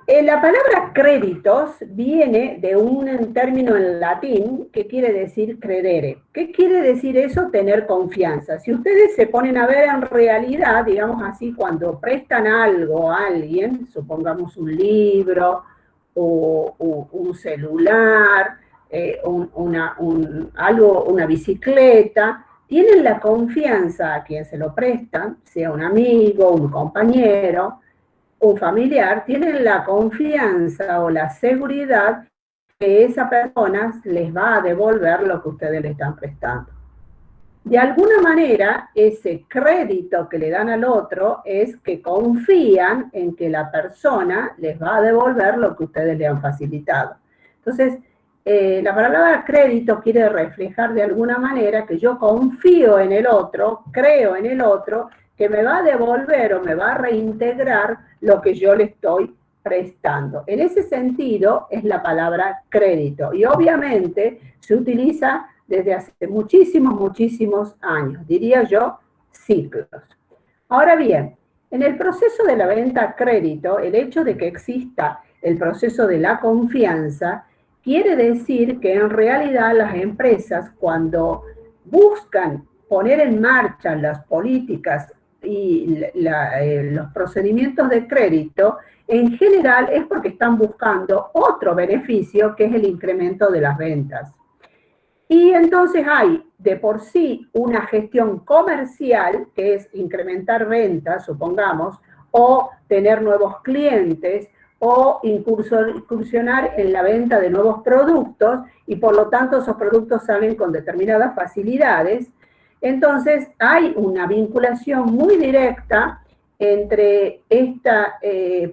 La palabra créditos viene de un término en latín que quiere decir credere. ¿Qué quiere decir eso? Tener confianza. Si ustedes se ponen a ver en realidad, digamos así, cuando prestan algo a alguien, supongamos un libro o un celular, una bicicleta, tienen la confianza a quien se lo prestan, sea un amigo, un compañero, un familiar, tienen la confianza o la seguridad que esa persona les va a devolver lo que ustedes le están prestando. De alguna manera, ese crédito que le dan al otro es que confían en que la persona les va a devolver lo que ustedes le han facilitado. Entonces, la palabra crédito quiere reflejar de alguna manera que yo confío en el otro, creo en el otro, que me va a devolver o me va a reintegrar lo que yo le estoy prestando. En ese sentido es la palabra crédito. Y obviamente se utiliza desde hace muchísimos años, diría yo, siglos. Ahora bien, en el proceso de la venta a crédito, el hecho de que exista el proceso de la confianza quiere decir que en realidad las empresas, cuando buscan poner en marcha las políticas y los procedimientos de crédito, en general es porque están buscando otro beneficio, que es el incremento de las ventas. Y entonces hay de por sí una gestión comercial, que es incrementar ventas, supongamos, o tener nuevos clientes, o incursionar en la venta de nuevos productos, y por lo tanto esos productos salen con determinadas facilidades. Entonces hay una vinculación muy directa entre esta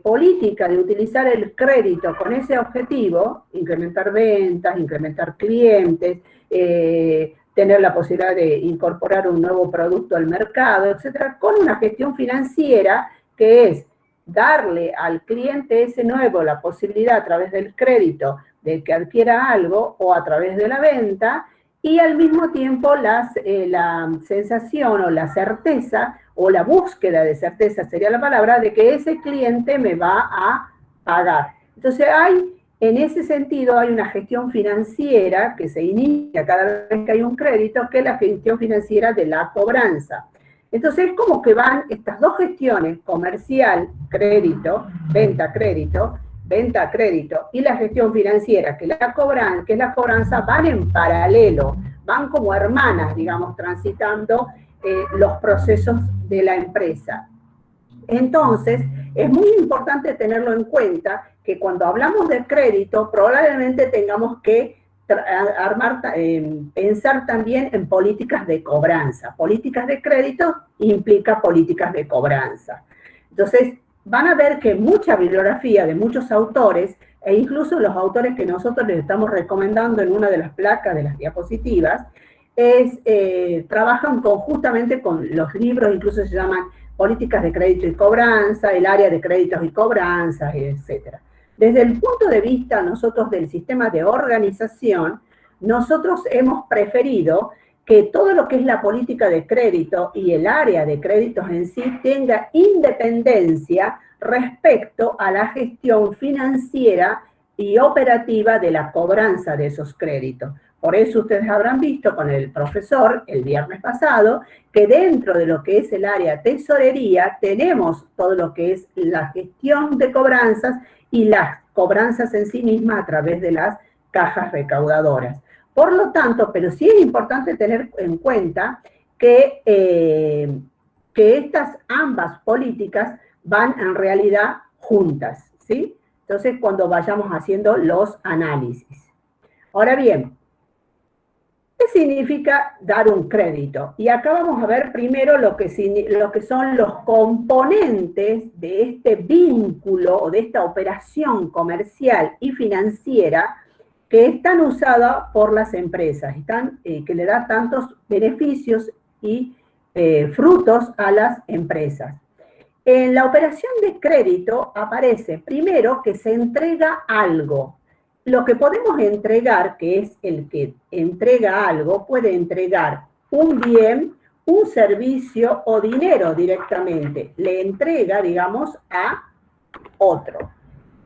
política de utilizar el crédito con ese objetivo, incrementar ventas, incrementar clientes, tener la posibilidad de incorporar un nuevo producto al mercado, etcétera, con una gestión financiera que es darle al cliente ese nuevo la posibilidad a través del crédito de que adquiera algo o a través de la venta, y al mismo tiempo la sensación o la certeza o la búsqueda de certeza sería la palabra de que ese cliente me va a pagar. Entonces en ese sentido hay una gestión financiera que se inicia cada vez que hay un crédito, que es la gestión financiera de la cobranza. Entonces es como que van estas dos gestiones, comercial, crédito, venta, crédito, venta, crédito, y la gestión financiera, que es la cobranza, van en paralelo, van como hermanas, digamos, transitando los procesos de la empresa. Entonces, es muy importante tenerlo en cuenta que cuando hablamos de crédito, probablemente tengamos que pensar también en políticas de cobranza. Políticas de crédito implica políticas de cobranza. Entonces, van a ver que mucha bibliografía de muchos autores, e incluso los autores que nosotros les estamos recomendando en una de las placas de las diapositivas, trabajan conjuntamente con los libros, incluso se llaman políticas de crédito y cobranza, el área de créditos y cobranzas, etc. Desde el punto de vista nosotros del sistema de organización, nosotros hemos preferido que todo lo que es la política de crédito y el área de créditos en sí tenga independencia respecto a la gestión financiera y operativa de la cobranza de esos créditos. Por eso ustedes habrán visto con el profesor el viernes pasado que dentro de lo que es el área tesorería tenemos todo lo que es la gestión de cobranzas y las cobranzas en sí mismas a través de las cajas recaudadoras. Por lo tanto, pero sí es importante tener en cuenta que estas ambas políticas van en realidad juntas, ¿sí? Entonces, cuando vayamos haciendo los análisis. Ahora bien, ¿qué significa dar un crédito? Y acá vamos a ver primero lo que son los componentes de este vínculo o de esta operación comercial y financiera que están usadas por las empresas, que le da tantos beneficios y frutos a las empresas. En la operación de crédito aparece primero que se entrega algo. Lo que podemos entregar, que es el que entrega algo, puede entregar un bien, un servicio o dinero directamente. Le entrega, digamos, a otro.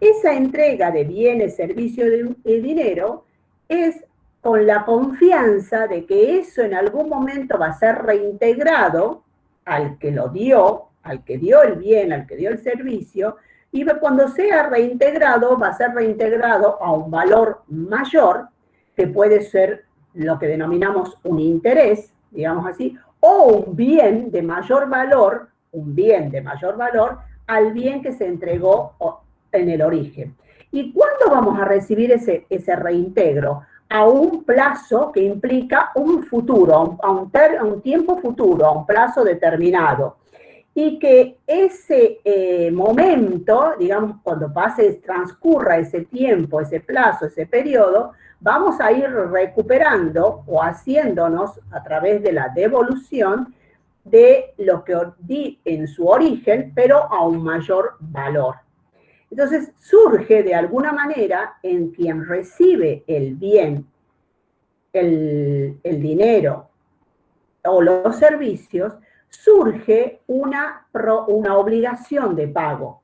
esa entrega de bienes, servicios y dinero es con la confianza de que eso en algún momento va a ser reintegrado al que lo dio, al que dio el bien, al que dio el servicio, y cuando sea reintegrado, va a ser reintegrado a un valor mayor, que puede ser lo que denominamos un interés, digamos así, o un bien de mayor valor, al bien que se entregó en el origen. ¿Y cuándo vamos a recibir ese reintegro? A un plazo que implica un futuro, a un tiempo futuro, a un plazo determinado. Y que ese momento, digamos, cuando transcurra ese tiempo, ese plazo, ese periodo, vamos a ir recuperando o haciéndonos a través de la devolución de lo que di en su origen, pero a un mayor valor. Entonces surge de alguna manera en quien recibe el bien, el dinero o los servicios, surge una obligación de pago.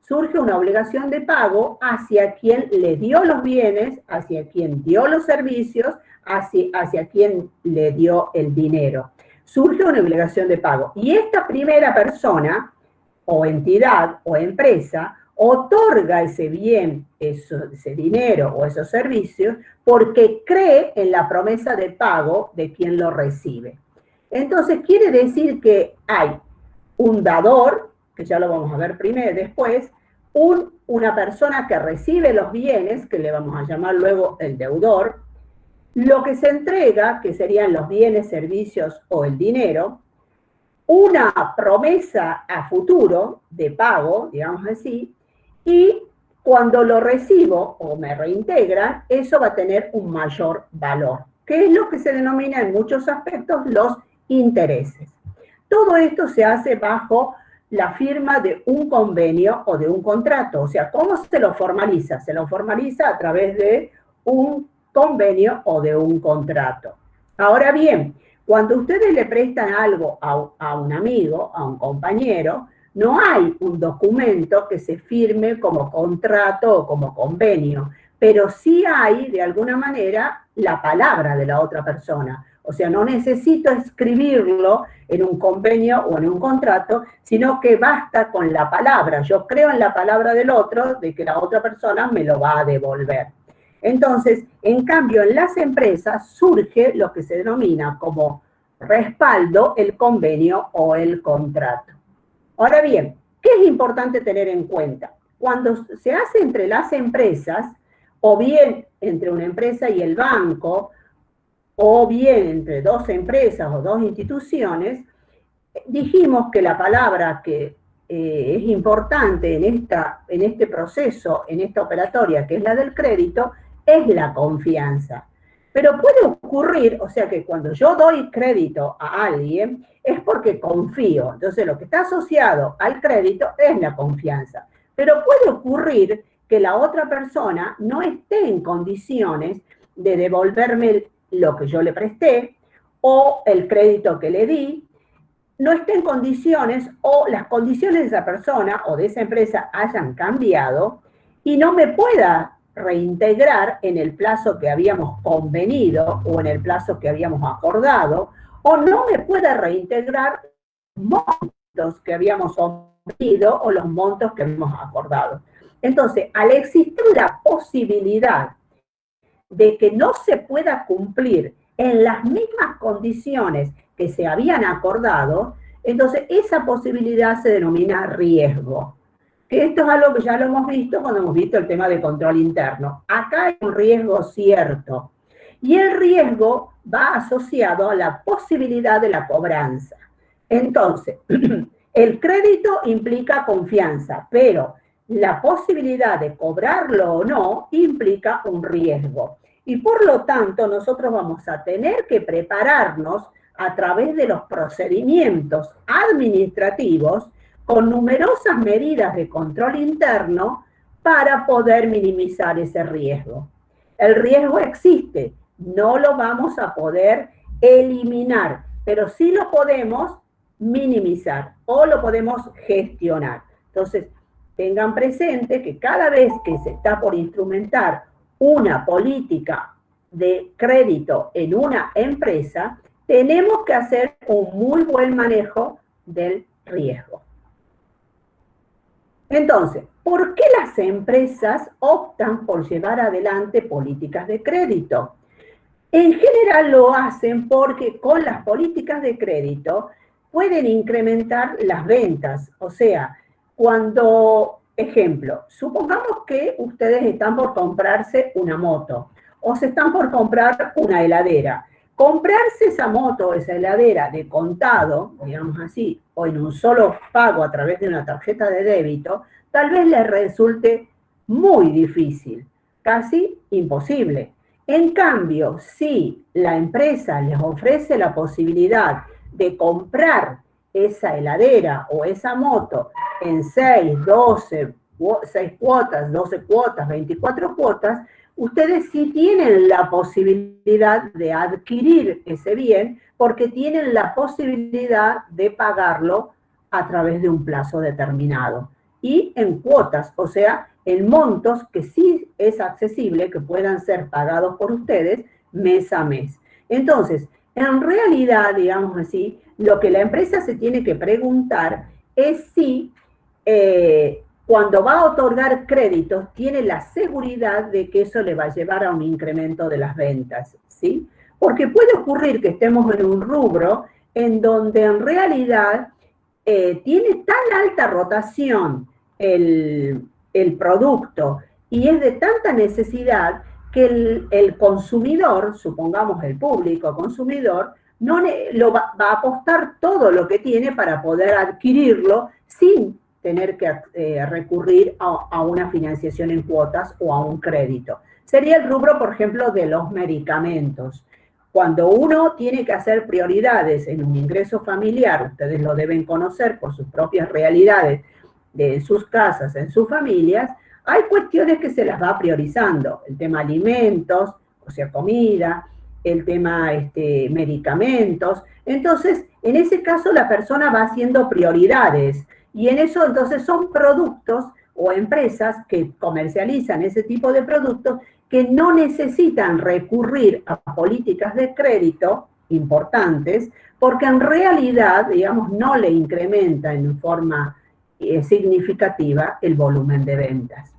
Surge una obligación de pago hacia quien le dio los bienes, hacia quien dio los servicios, hacia quien le dio el dinero. Surge una obligación de pago. Y esta primera persona, o entidad, o empresa, otorga ese bien, ese dinero o esos servicios, porque cree en la promesa de pago de quien lo recibe. Entonces quiere decir que hay un dador, que ya lo vamos a ver después, una persona que recibe los bienes, que le vamos a llamar luego el deudor, lo que se entrega, que serían los bienes, servicios o el dinero, una promesa a futuro de pago, digamos así, y cuando lo recibo o me reintegran, eso va a tener un mayor valor, que es lo que se denomina en muchos aspectos los intereses. Todo esto se hace bajo la firma de un convenio o de un contrato. O sea, ¿cómo se lo formaliza? Se lo formaliza a través de un convenio o de un contrato. Ahora bien, cuando ustedes le prestan algo a un amigo, a un compañero, no hay un documento que se firme como contrato o como convenio, pero sí hay, de alguna manera, la palabra de la otra persona. O sea, no necesito escribirlo en un convenio o en un contrato, sino que basta con la palabra. Yo creo en la palabra del otro, de que la otra persona me lo va a devolver. Entonces, en cambio, en las empresas surge lo que se denomina como respaldo el convenio o el contrato. Ahora bien, ¿qué es importante tener en cuenta? Cuando se hace entre las empresas, o bien entre una empresa y el banco, o bien entre dos empresas o dos instituciones, dijimos que la palabra que es importante en este proceso, en esta operatoria, que es la del crédito, es la confianza. Pero puede ocurrir, o sea que cuando yo doy crédito a alguien, es porque confío. Entonces lo que está asociado al crédito es la confianza. Pero puede ocurrir que la otra persona no esté en condiciones de devolverme lo que yo le presté o el crédito que le di, no esté en condiciones o las condiciones de esa persona o de esa empresa hayan cambiado y no me pueda reintegrar en el plazo que habíamos convenido o en el plazo que habíamos acordado, o no me pueda reintegrar los montos que habíamos convenido o los montos que habíamos acordado. Entonces, al existir la posibilidad de que no se pueda cumplir en las mismas condiciones que se habían acordado, entonces esa posibilidad se denomina riesgo. Que esto es algo que ya lo hemos visto cuando hemos visto el tema de control interno. Acá hay un riesgo cierto. Y el riesgo va asociado a la posibilidad de la cobranza. Entonces, el crédito implica confianza, pero la posibilidad de cobrarlo o no implica un riesgo. Y por lo tanto, nosotros vamos a tener que prepararnos a través de los procedimientos administrativos con numerosas medidas de control interno para poder minimizar ese riesgo. El riesgo existe, no lo vamos a poder eliminar, pero sí lo podemos minimizar o lo podemos gestionar. Entonces, tengan presente que cada vez que se está por instrumentar una política de crédito en una empresa, tenemos que hacer un muy buen manejo del riesgo. Entonces, ¿por qué las empresas optan por llevar adelante políticas de crédito? En general lo hacen porque con las políticas de crédito pueden incrementar las ventas. O sea, cuando, ejemplo, supongamos que ustedes están por comprarse una moto o se están por comprar una heladera. Comprarse esa moto o esa heladera de contado, digamos así, o en un solo pago a través de una tarjeta de débito, tal vez les resulte muy difícil, casi imposible. En cambio, si la empresa les ofrece la posibilidad de comprar esa heladera o esa moto en 6 cuotas, 12 cuotas, 24 cuotas, ustedes sí tienen la posibilidad de adquirir ese bien porque tienen la posibilidad de pagarlo a través de un plazo determinado y en cuotas, o sea, en montos que sí es accesible que puedan ser pagados por ustedes mes a mes. Entonces, en realidad, digamos así, lo que la empresa se tiene que preguntar es si cuando va a otorgar créditos tiene la seguridad de que eso le va a llevar a un incremento de las ventas, ¿sí? Porque puede ocurrir que estemos en un rubro en donde en realidad tiene tan alta rotación el producto y es de tanta necesidad que el consumidor, supongamos el público consumidor, no lo va a apostar todo lo que tiene para poder adquirirlo sin tener que recurrir a una financiación en cuotas o a un crédito. Sería el rubro, por ejemplo, de los medicamentos. Cuando uno tiene que hacer prioridades en un ingreso familiar, ustedes lo deben conocer por sus propias realidades de sus casas, en sus familias, hay cuestiones que se las va priorizando. El tema alimentos, o sea, comida, el tema medicamentos. Entonces, en ese caso la persona va haciendo prioridades y en eso entonces son productos o empresas que comercializan ese tipo de productos que no necesitan recurrir a políticas de crédito importantes porque en realidad, digamos, no le incrementa en forma significativa el volumen de ventas.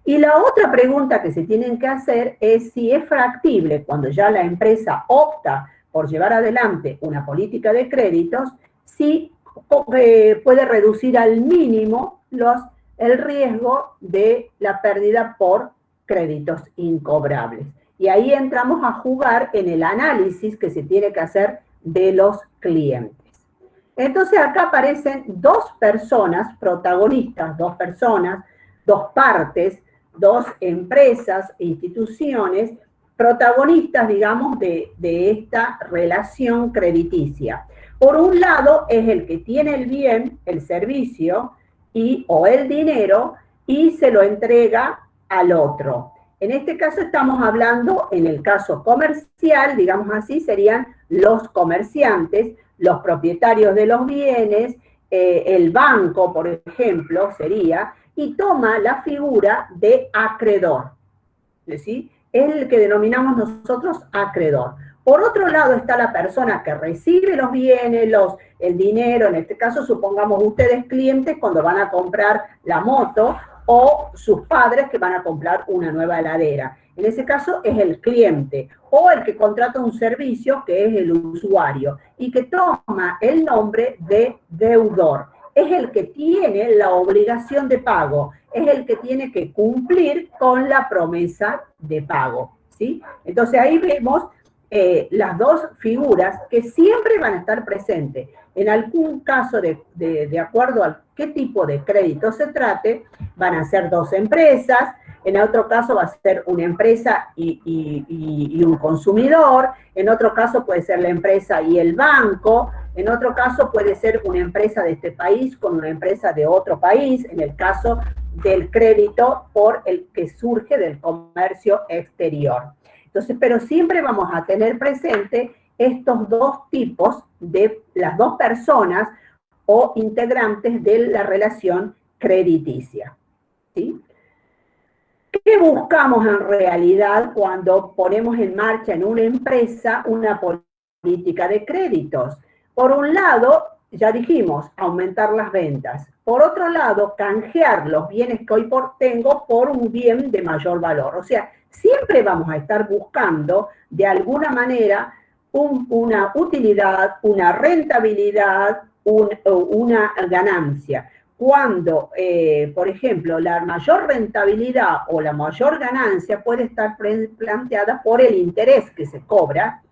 Y la otra pregunta que se tienen que hacer es si es factible cuando ya la empresa opta por llevar adelante una política de créditos, si puede reducir al mínimo el riesgo de la pérdida por créditos incobrables. Y ahí entramos a jugar en el análisis que se tiene que hacer de los clientes. Entonces acá aparecen dos personas protagonistas, dos partes, dos empresas e instituciones protagonistas, digamos, de esta relación crediticia. Por un lado es el que tiene el bien, el servicio o el dinero y se lo entrega al otro. En este caso estamos hablando, en el caso comercial, digamos así, serían los comerciantes, los propietarios de los bienes, el banco, por ejemplo, sería, y toma la figura de acreedor, ¿sí? Es el que denominamos nosotros acreedor. Por otro lado está la persona que recibe los bienes, el dinero, en este caso supongamos ustedes clientes cuando van a comprar la moto o sus padres que van a comprar una nueva heladera. En ese caso es el cliente o el que contrata un servicio que es el usuario y que toma el nombre de deudor. Es el que tiene la obligación de pago, es el que tiene que cumplir con la promesa de pago, ¿sí? Entonces ahí vemos las dos figuras que siempre van a estar presentes. En algún caso, de acuerdo a qué tipo de crédito se trate, van a ser dos empresas, en otro caso va a ser una empresa y un consumidor, en otro caso puede ser la empresa y el banco, en otro caso puede ser una empresa de este país con una empresa de otro país, en el caso del crédito por el que surge del comercio exterior. Entonces, pero siempre vamos a tener presente estos dos tipos de las dos personas o integrantes de la relación crediticia. ¿sí? ¿Qué buscamos en realidad cuando ponemos en marcha en una empresa una política de créditos? Por un lado, ya dijimos, aumentar las ventas. Por otro lado, canjear los bienes que hoy tengo por un bien de mayor valor. O sea, siempre vamos a estar buscando, de alguna manera, una utilidad, una rentabilidad, una ganancia. Cuando, por ejemplo, la mayor rentabilidad o la mayor ganancia puede estar planteada por el interés que se cobra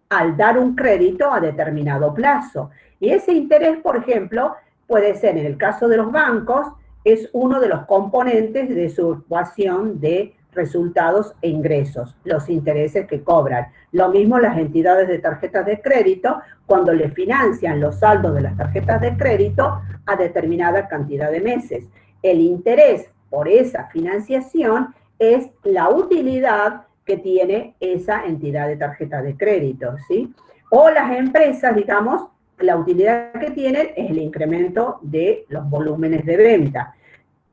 al dar un crédito a determinado plazo. Y ese interés, por ejemplo, puede ser, en el caso de los bancos, es uno de los componentes de su ecuación de resultados e ingresos, los intereses que cobran. Lo mismo las entidades de tarjetas de crédito, cuando le financian los saldos de las tarjetas de crédito a determinada cantidad de meses. El interés por esa financiación es la utilidad que tiene esa entidad de tarjeta de crédito, ¿sí? O las empresas, digamos, la utilidad que tienen es el incremento de los volúmenes de venta.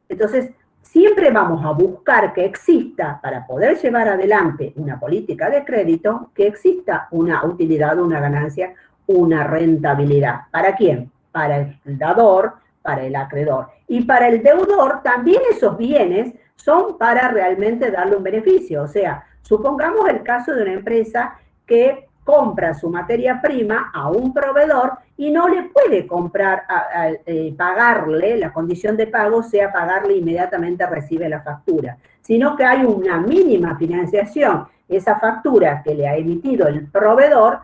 Entonces, siempre vamos a buscar que exista, para poder llevar adelante una política de crédito, que exista una utilidad, una ganancia, una rentabilidad. ¿Para quién? Para el dador, para el acreedor. Y para el deudor, también esos bienes son para realmente darle un beneficio. O sea, supongamos el caso de una empresa que compra su materia prima a un proveedor y no le puede comprar, pagarle, la condición de pago sea pagarle inmediatamente recibe la factura, sino que hay una mínima financiación. Esa factura que le ha emitido el proveedor,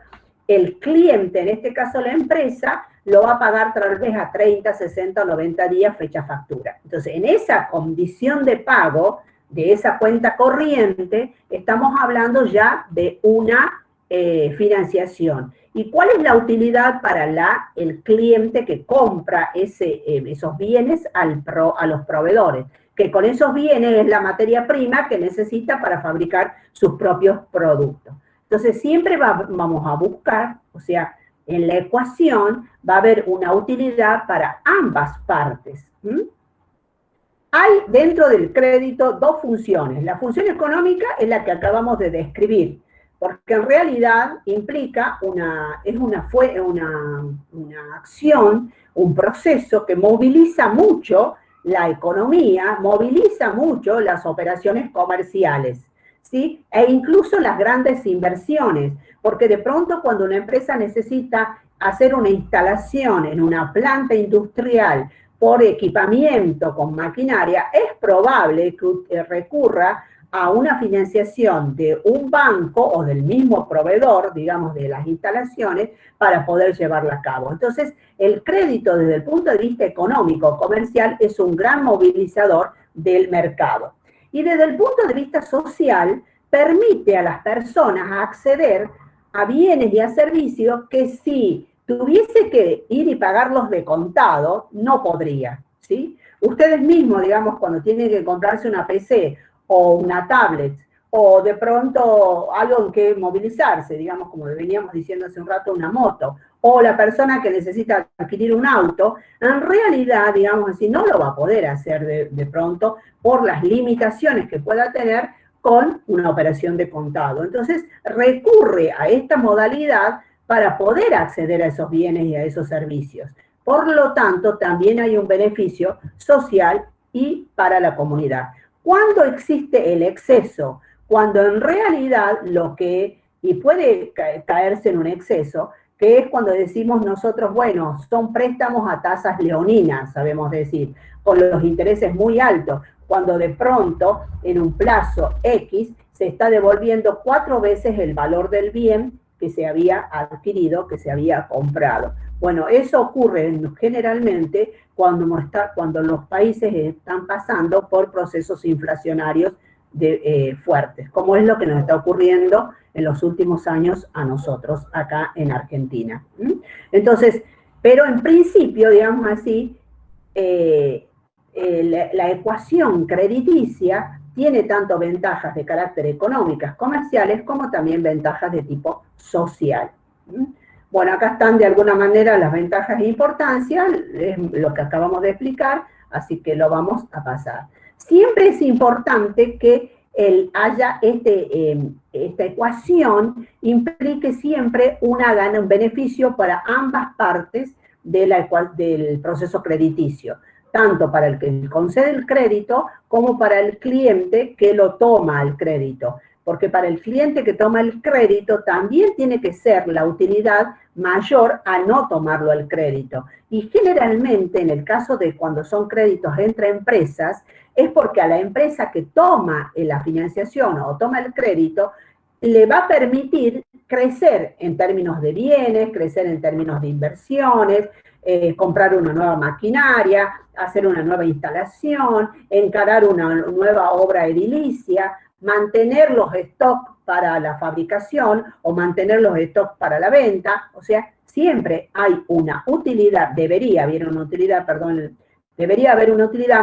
el cliente, en este caso la empresa, lo va a pagar tal vez a 30, 60 o 90 días fecha factura. Entonces, en esa condición de pago de esa cuenta corriente, estamos hablando ya de una financiación. ¿Y cuál es la utilidad para el cliente que compra esos bienes a los proveedores? Que con esos bienes es la materia prima que necesita para fabricar sus propios productos. Entonces siempre vamos a buscar, o sea, en la ecuación va a haber una utilidad para ambas partes. Hay dentro del crédito dos funciones. La función económica es la que acabamos de describir, porque en realidad implica una acción, un proceso que moviliza mucho la economía, moviliza mucho las operaciones comerciales, ¿sí? E incluso las grandes inversiones, porque de pronto cuando una empresa necesita hacer una instalación en una planta industrial por equipamiento con maquinaria, es probable que recurra a una financiación de un banco o del mismo proveedor, digamos, de las instalaciones, para poder llevarla a cabo. Entonces, el crédito desde el punto de vista económico, comercial, es un gran movilizador del mercado. Y desde el punto de vista social, permite a las personas acceder a bienes y a servicios que si tuviese que ir y pagarlos de contado, no podría, ¿sí? Ustedes mismos, digamos, cuando tienen que comprarse una PC o una tablet, o de pronto algo en que movilizarse, digamos, como veníamos diciendo hace un rato, una moto, o la persona que necesita adquirir un auto, en realidad, digamos así, no lo va a poder hacer de pronto por las limitaciones que pueda tener con una operación de contado. Entonces, recurre a esta modalidad para poder acceder a esos bienes y a esos servicios. Por lo tanto, también hay un beneficio social y para la comunidad. ¿Cuándo existe el exceso? Cuando en realidad y puede caerse en un exceso, que es cuando decimos nosotros, bueno, son préstamos a tasas leoninas, sabemos decir, con los intereses muy altos, cuando de pronto en un plazo X se está devolviendo 4 veces el valor del bien que se había adquirido, que se había comprado. Bueno, eso ocurre generalmente cuando los países están pasando por procesos inflacionarios fuertes, como es lo que nos está ocurriendo en los últimos años a nosotros acá en Argentina. Entonces, pero en principio, digamos así, la ecuación crediticia tiene tanto ventajas de carácter económicas, comerciales, como también ventajas de tipo social. Bueno, acá están de alguna manera las ventajas e importancia, es lo que acabamos de explicar. así que lo vamos a pasar. Siempre es importante que haya esta ecuación implique siempre un beneficio para ambas partes del proceso crediticio, tanto para el que concede el crédito como para el cliente que lo toma el crédito. Porque para el cliente que toma el crédito también tiene que ser la utilidad mayor a no tomarlo el crédito. Y generalmente en el caso de cuando son créditos entre empresas, es porque a la empresa que toma la financiación o toma el crédito, le va a permitir crecer en términos de bienes, crecer en términos de inversiones, comprar una nueva maquinaria, hacer una nueva instalación, encarar una nueva obra edilicia, mantener los stocks para la fabricación o mantener los stocks para la venta. O sea, siempre hay una utilidad, debería haber una utilidad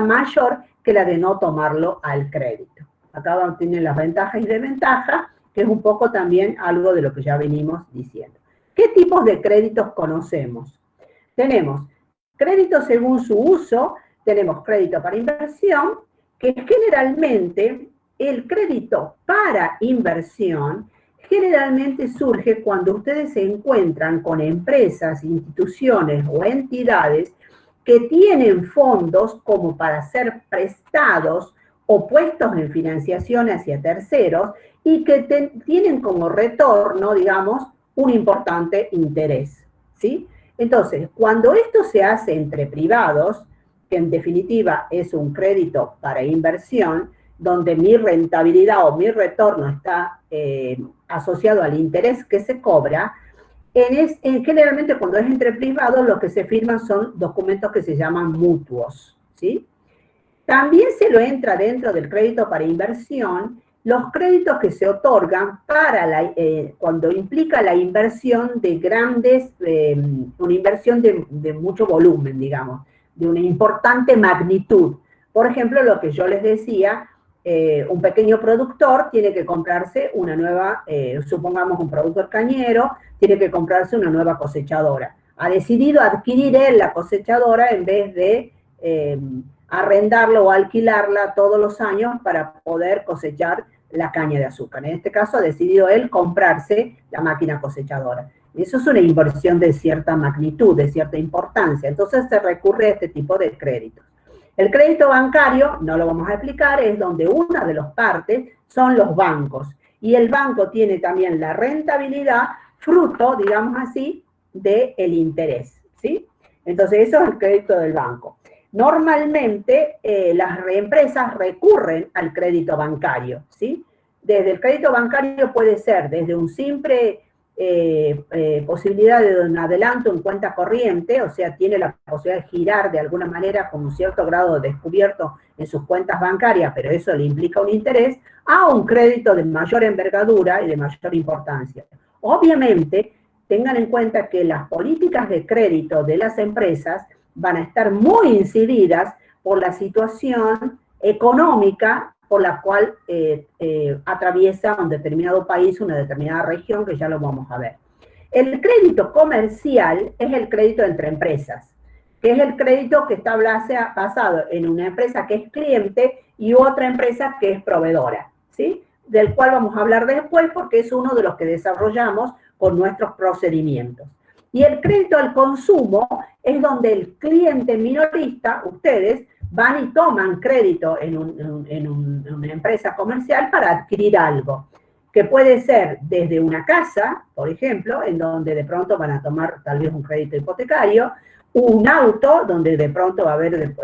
mayor que la de no tomarlo al crédito. Acá tienen las ventajas y desventajas, que es un poco también algo de lo que ya venimos diciendo. ¿Qué tipos de créditos conocemos? Tenemos crédito según su uso, tenemos crédito para inversión, que generalmente el crédito para inversión generalmente surge cuando ustedes se encuentran con empresas, instituciones o entidades que tienen fondos como para ser prestados o puestos en financiación hacia terceros y que tienen como retorno, digamos, un importante interés, ¿sí? Entonces, cuando esto se hace entre privados, que en definitiva es un crédito para inversión, donde mi rentabilidad o mi retorno está asociado al interés que se cobra, generalmente cuando es entre privados lo que se firman son documentos que se llaman mutuos, ¿sí? También se lo entra dentro del crédito para inversión los créditos que se otorgan para cuando implica la inversión de una inversión de mucho volumen, digamos, de una importante magnitud. Por ejemplo, lo que yo les decía, un pequeño productor tiene que comprarse una nueva, supongamos un productor cañero, tiene que comprarse una nueva cosechadora. Ha decidido adquirir él la cosechadora en vez de arrendarla o alquilarla todos los años para poder cosechar la caña de azúcar. En este caso ha decidido él comprarse la máquina cosechadora. Eso es una inversión de cierta magnitud, de cierta importancia. Entonces se recurre a este tipo de créditos. El crédito bancario, no lo vamos a explicar, es donde una de las partes son los bancos. Y el banco tiene también la rentabilidad fruto, digamos así, del interés, ¿sí? Entonces eso es el crédito del banco. Normalmente las empresas recurren al crédito bancario, ¿sí? Desde el crédito bancario puede ser desde un simple posibilidad de un adelanto en cuenta corriente, o sea, tiene la posibilidad de girar de alguna manera con un cierto grado de descubierto en sus cuentas bancarias, pero eso le implica un interés, a un crédito de mayor envergadura y de mayor importancia. Obviamente, tengan en cuenta que las políticas de crédito de las empresas van a estar muy incididas por la situación económica por la cual atraviesa un determinado país, una determinada región, que ya lo vamos a ver. El crédito comercial es el crédito entre empresas, que es el crédito que está basado en una empresa que es cliente y otra empresa que es proveedora, ¿sí? Del cual vamos a hablar después porque es uno de los que desarrollamos con nuestros procedimientos. Y el crédito al consumo es donde el cliente minorista, ustedes, van y toman crédito en una empresa comercial para adquirir algo, que puede ser desde una casa, por ejemplo, en donde de pronto van a tomar tal vez un crédito hipotecario, un auto, donde de pronto va a haber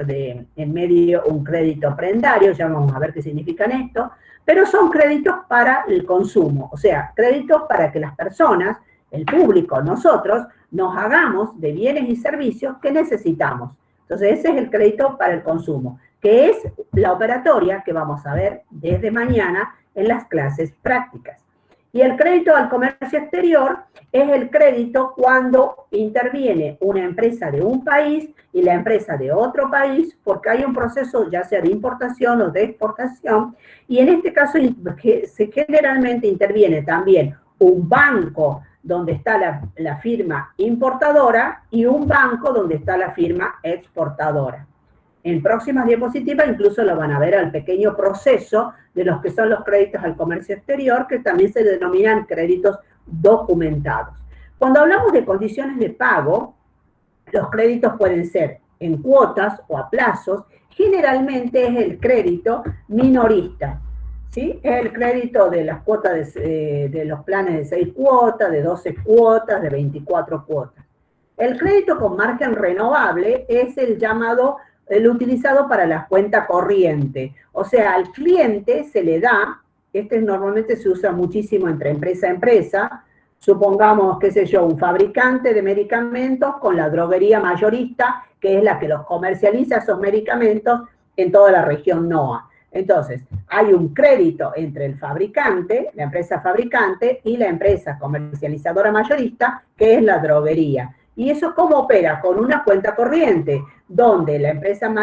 en medio un crédito prendario, ya vamos a ver qué significan esto, pero son créditos para el consumo, o sea, créditos para que las personas, el público, nosotros, nos hagamos de bienes y servicios que necesitamos. Entonces, ese es el crédito para el consumo, que es la operatoria que vamos a ver desde mañana en las clases prácticas. Y el crédito al comercio exterior es el crédito cuando interviene una empresa de un país y la empresa de otro país, porque hay un proceso ya sea de importación o de exportación, y en este caso generalmente interviene también un banco donde está la firma importadora y un banco donde está la firma exportadora. En próximas diapositivas incluso lo van a ver al pequeño proceso de los que son los créditos al comercio exterior, que también se denominan créditos documentados. Cuando hablamos de condiciones de pago, los créditos pueden ser en cuotas o a plazos. Generalmente es el crédito minorista, ¿sí? Es el crédito de las cuotas de los planes de 6 cuotas, de 12 cuotas, de 24 cuotas. El crédito con margen renovable es el utilizado para la cuenta corriente. O sea, al cliente se le da, este normalmente se usa muchísimo entre empresa a empresa, supongamos, qué sé yo, un fabricante de medicamentos con la droguería mayorista, que es la que los comercializa esos medicamentos en toda la región NOA. Entonces, hay un crédito entre el fabricante, la empresa fabricante, y la empresa comercializadora mayorista, que es la droguería. ¿Y eso cómo opera? Con una cuenta corriente, donde la empresa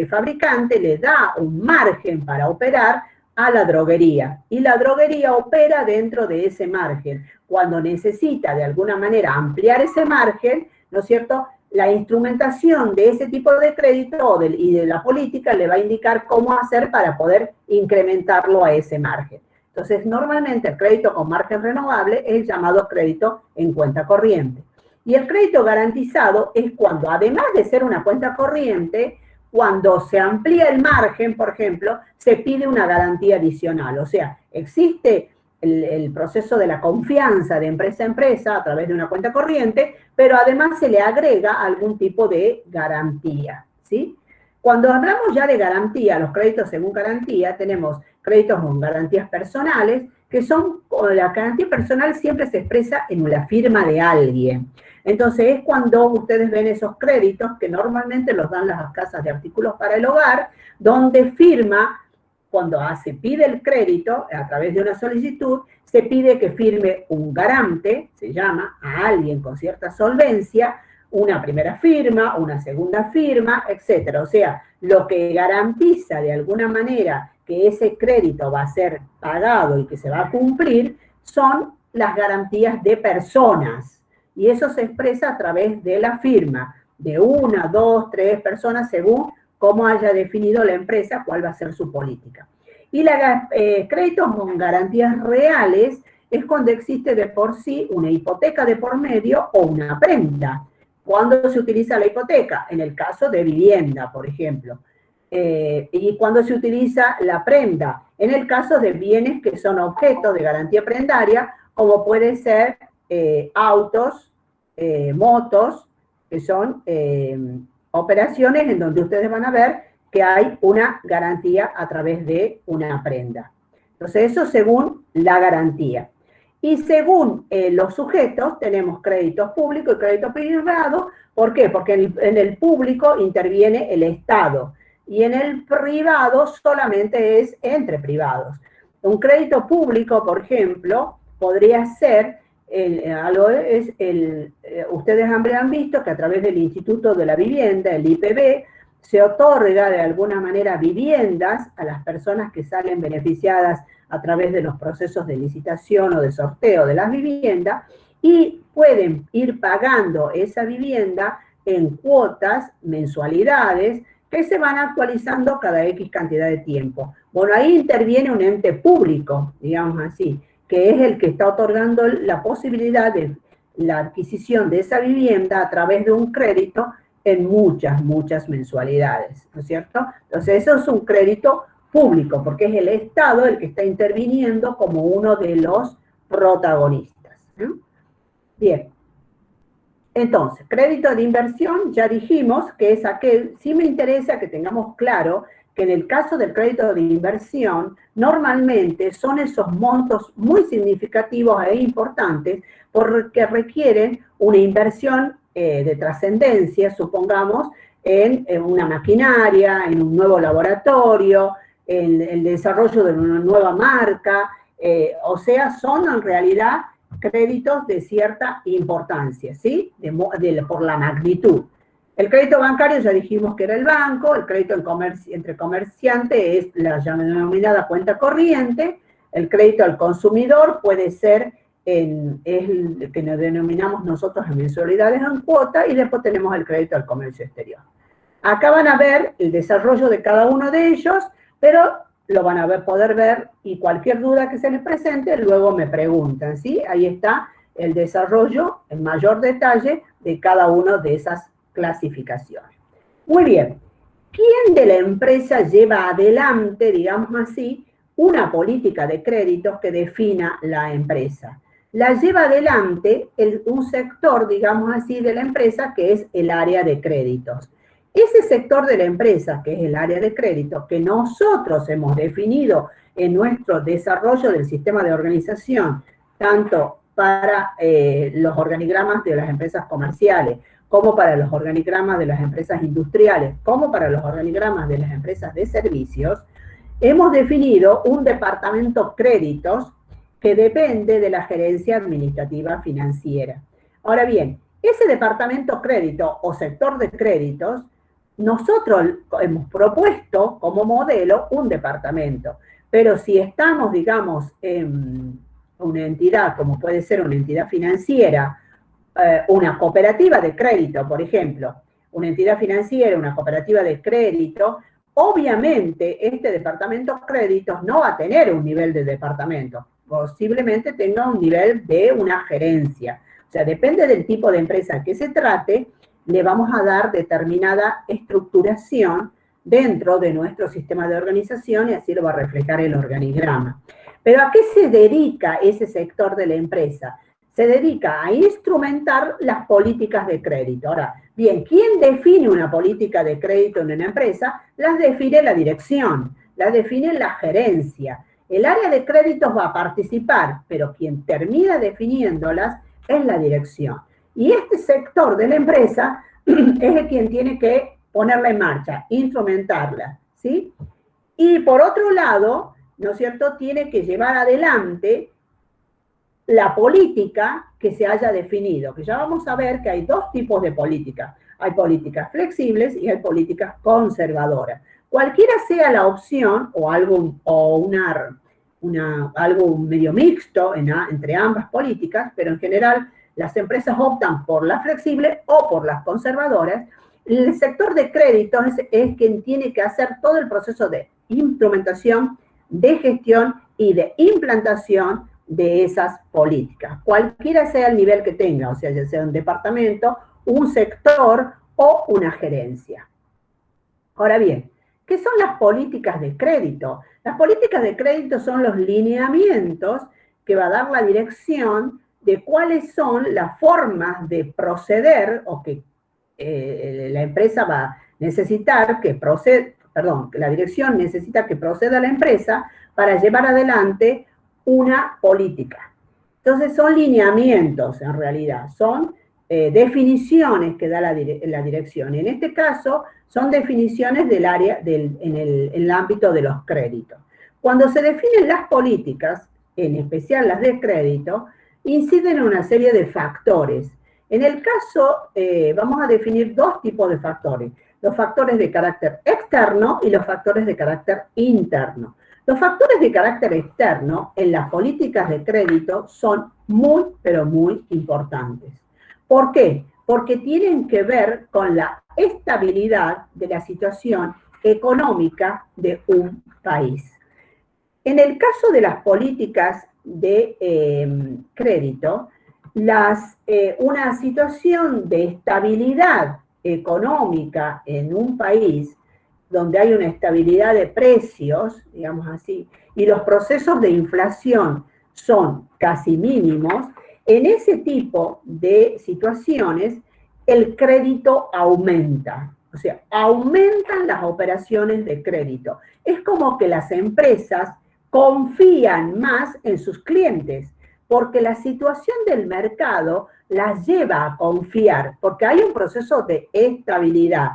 fabricante le da un margen para operar a la droguería, y la droguería opera dentro de ese margen. Cuando necesita de alguna manera ampliar ese margen, ¿no es cierto?, la instrumentación de ese tipo de crédito y de la política le va a indicar cómo hacer para poder incrementarlo a ese margen. Entonces, normalmente el crédito con margen renovable es el llamado crédito en cuenta corriente. Y el crédito garantizado es cuando, además de ser una cuenta corriente, cuando se amplía el margen, por ejemplo, se pide una garantía adicional. O sea, existe el proceso de la confianza de empresa a empresa a través de una cuenta corriente, pero además se le agrega algún tipo de garantía, ¿sí? Cuando hablamos ya de garantía, los créditos según garantía, tenemos créditos con garantías personales, que son, la garantía personal siempre se expresa en la firma de alguien. Entonces es cuando ustedes ven esos créditos, que normalmente los dan las casas de artículos para el hogar, donde firma, cuando se pide el crédito, a través de una solicitud, se pide que firme un garante, se llama, a alguien con cierta solvencia, una primera firma, una segunda firma, etc. O sea, lo que garantiza de alguna manera que ese crédito va a ser pagado y que se va a cumplir son las garantías de personas. Y eso se expresa a través de la firma de 1, 2, 3 personas según cómo haya definido la empresa cuál va a ser su política. Y créditos con garantías reales es cuando existe de por sí una hipoteca de por medio o una prenda. ¿Cuándo se utiliza la hipoteca? En el caso de vivienda, por ejemplo. Y cuando se utiliza la prenda, en el caso de bienes que son objetos de garantía prendaria, como puede ser autos, motos, que son operaciones en donde ustedes van a ver que hay una garantía a través de una prenda. Entonces, eso según la garantía. Y según los sujetos, tenemos créditos públicos y créditos privados. ¿Por qué? Porque en el público interviene el Estado y en el privado solamente es entre privados. Un crédito público, por ejemplo, podría ser, ustedes han visto que a través del Instituto de la Vivienda, el IPB, se otorga de alguna manera viviendas a las personas que salen beneficiadas a través de los procesos de licitación o de sorteo de las viviendas, y pueden ir pagando esa vivienda en cuotas, mensualidades, que se van actualizando cada X cantidad de tiempo. Bueno, ahí interviene un ente público, digamos así, que es el que está otorgando la posibilidad de la adquisición de esa vivienda a través de un crédito en muchas mensualidades, ¿no es cierto? Entonces eso es un crédito público, porque es el Estado el que está interviniendo como uno de los protagonistas, ¿no? Bien. Entonces, crédito de inversión, ya dijimos que es aquel, sí me interesa que tengamos claro que en el caso del crédito de inversión, normalmente son esos montos muy significativos e importantes porque requieren una inversión de trascendencia, supongamos, en una maquinaria, en un nuevo laboratorio, en el desarrollo de una nueva marca, o sea, son en realidad créditos de cierta importancia, ¿sí? Por la magnitud. El crédito bancario ya dijimos que era el banco, el crédito entre comerciantes es la denominada cuenta corriente, el crédito al consumidor puede ser es el que nos denominamos nosotros en mensualidades en cuota, y después tenemos el crédito al comercio exterior. Acá van a ver el desarrollo de cada uno de ellos, pero lo van a poder ver y cualquier duda que se les presente, luego me preguntan, ¿sí? Ahí está el desarrollo en mayor detalle de cada una de esas clasificaciones. Muy bien. ¿Quién de la empresa lleva adelante, digamos así, una política de créditos que defina la empresa? La lleva adelante un sector, digamos así, de la empresa que es el área de créditos. Ese sector de la empresa, que es el área de crédito, que nosotros hemos definido en nuestro desarrollo del sistema de organización, tanto para los organigramas de las empresas comerciales, como para los organigramas de las empresas industriales, como para los organigramas de las empresas de servicios, hemos definido un departamento créditos que depende de la gerencia administrativa financiera. Ahora bien, ese departamento crédito o sector de créditos, nosotros hemos propuesto como modelo un departamento, pero si estamos, digamos, en una entidad como puede ser una entidad financiera, una cooperativa de crédito, por ejemplo, una entidad financiera, una cooperativa de crédito, obviamente este departamento créditos no va a tener un nivel de departamento, posiblemente tenga un nivel de una gerencia. O sea, depende del tipo de empresa que se trate, le vamos a dar determinada estructuración dentro de nuestro sistema de organización y así lo va a reflejar el organigrama. Pero ¿a qué se dedica ese sector de la empresa? Se dedica a instrumentar las políticas de crédito. Ahora, bien, ¿quién define una política de crédito en una empresa? Las define la dirección, las define la gerencia. El área de créditos va a participar, pero quien termina definiéndolas es la dirección. Y este sector de la empresa es el quien tiene que ponerla en marcha, instrumentarla, ¿sí? Y por otro lado, ¿no es cierto?, tiene que llevar adelante la política que se haya definido, que ya vamos a ver que hay dos tipos de políticas. Hay políticas flexibles y hay políticas conservadoras. Cualquiera sea la opción o algo, algo medio mixto entre ambas políticas, pero en general las empresas optan por las flexibles o por las conservadoras. El sector de créditos es quien tiene que hacer todo el proceso de instrumentación, de gestión y de implantación de esas políticas, cualquiera sea el nivel que tenga, o sea, ya sea un departamento, un sector o una gerencia. Ahora bien, ¿qué son las políticas de crédito? Las políticas de crédito son los lineamientos que va a dar la dirección de cuáles son las formas de proceder o que la empresa va a necesitar que la dirección necesita que proceda la empresa para llevar adelante una política. Entonces son lineamientos en realidad, son definiciones que da la dirección. En este caso son definiciones del área, en el ámbito de los créditos. Cuando se definen las políticas, en especial las de crédito, inciden en una serie de factores. En el caso, vamos a definir dos tipos de factores, los factores de carácter externo y los factores de carácter interno. Los factores de carácter externo en las políticas de crédito son muy, pero muy importantes. ¿Por qué? Porque tienen que ver con la estabilidad de la situación económica de un país. En el caso de las políticas de crédito, una situación de estabilidad económica en un país donde hay una estabilidad de precios, digamos así, y los procesos de inflación son casi mínimos, en ese tipo de situaciones el crédito aumenta. O sea, aumentan las operaciones de crédito. Es como que las empresas confían más en sus clientes, porque la situación del mercado las lleva a confiar, porque hay un proceso de estabilidad.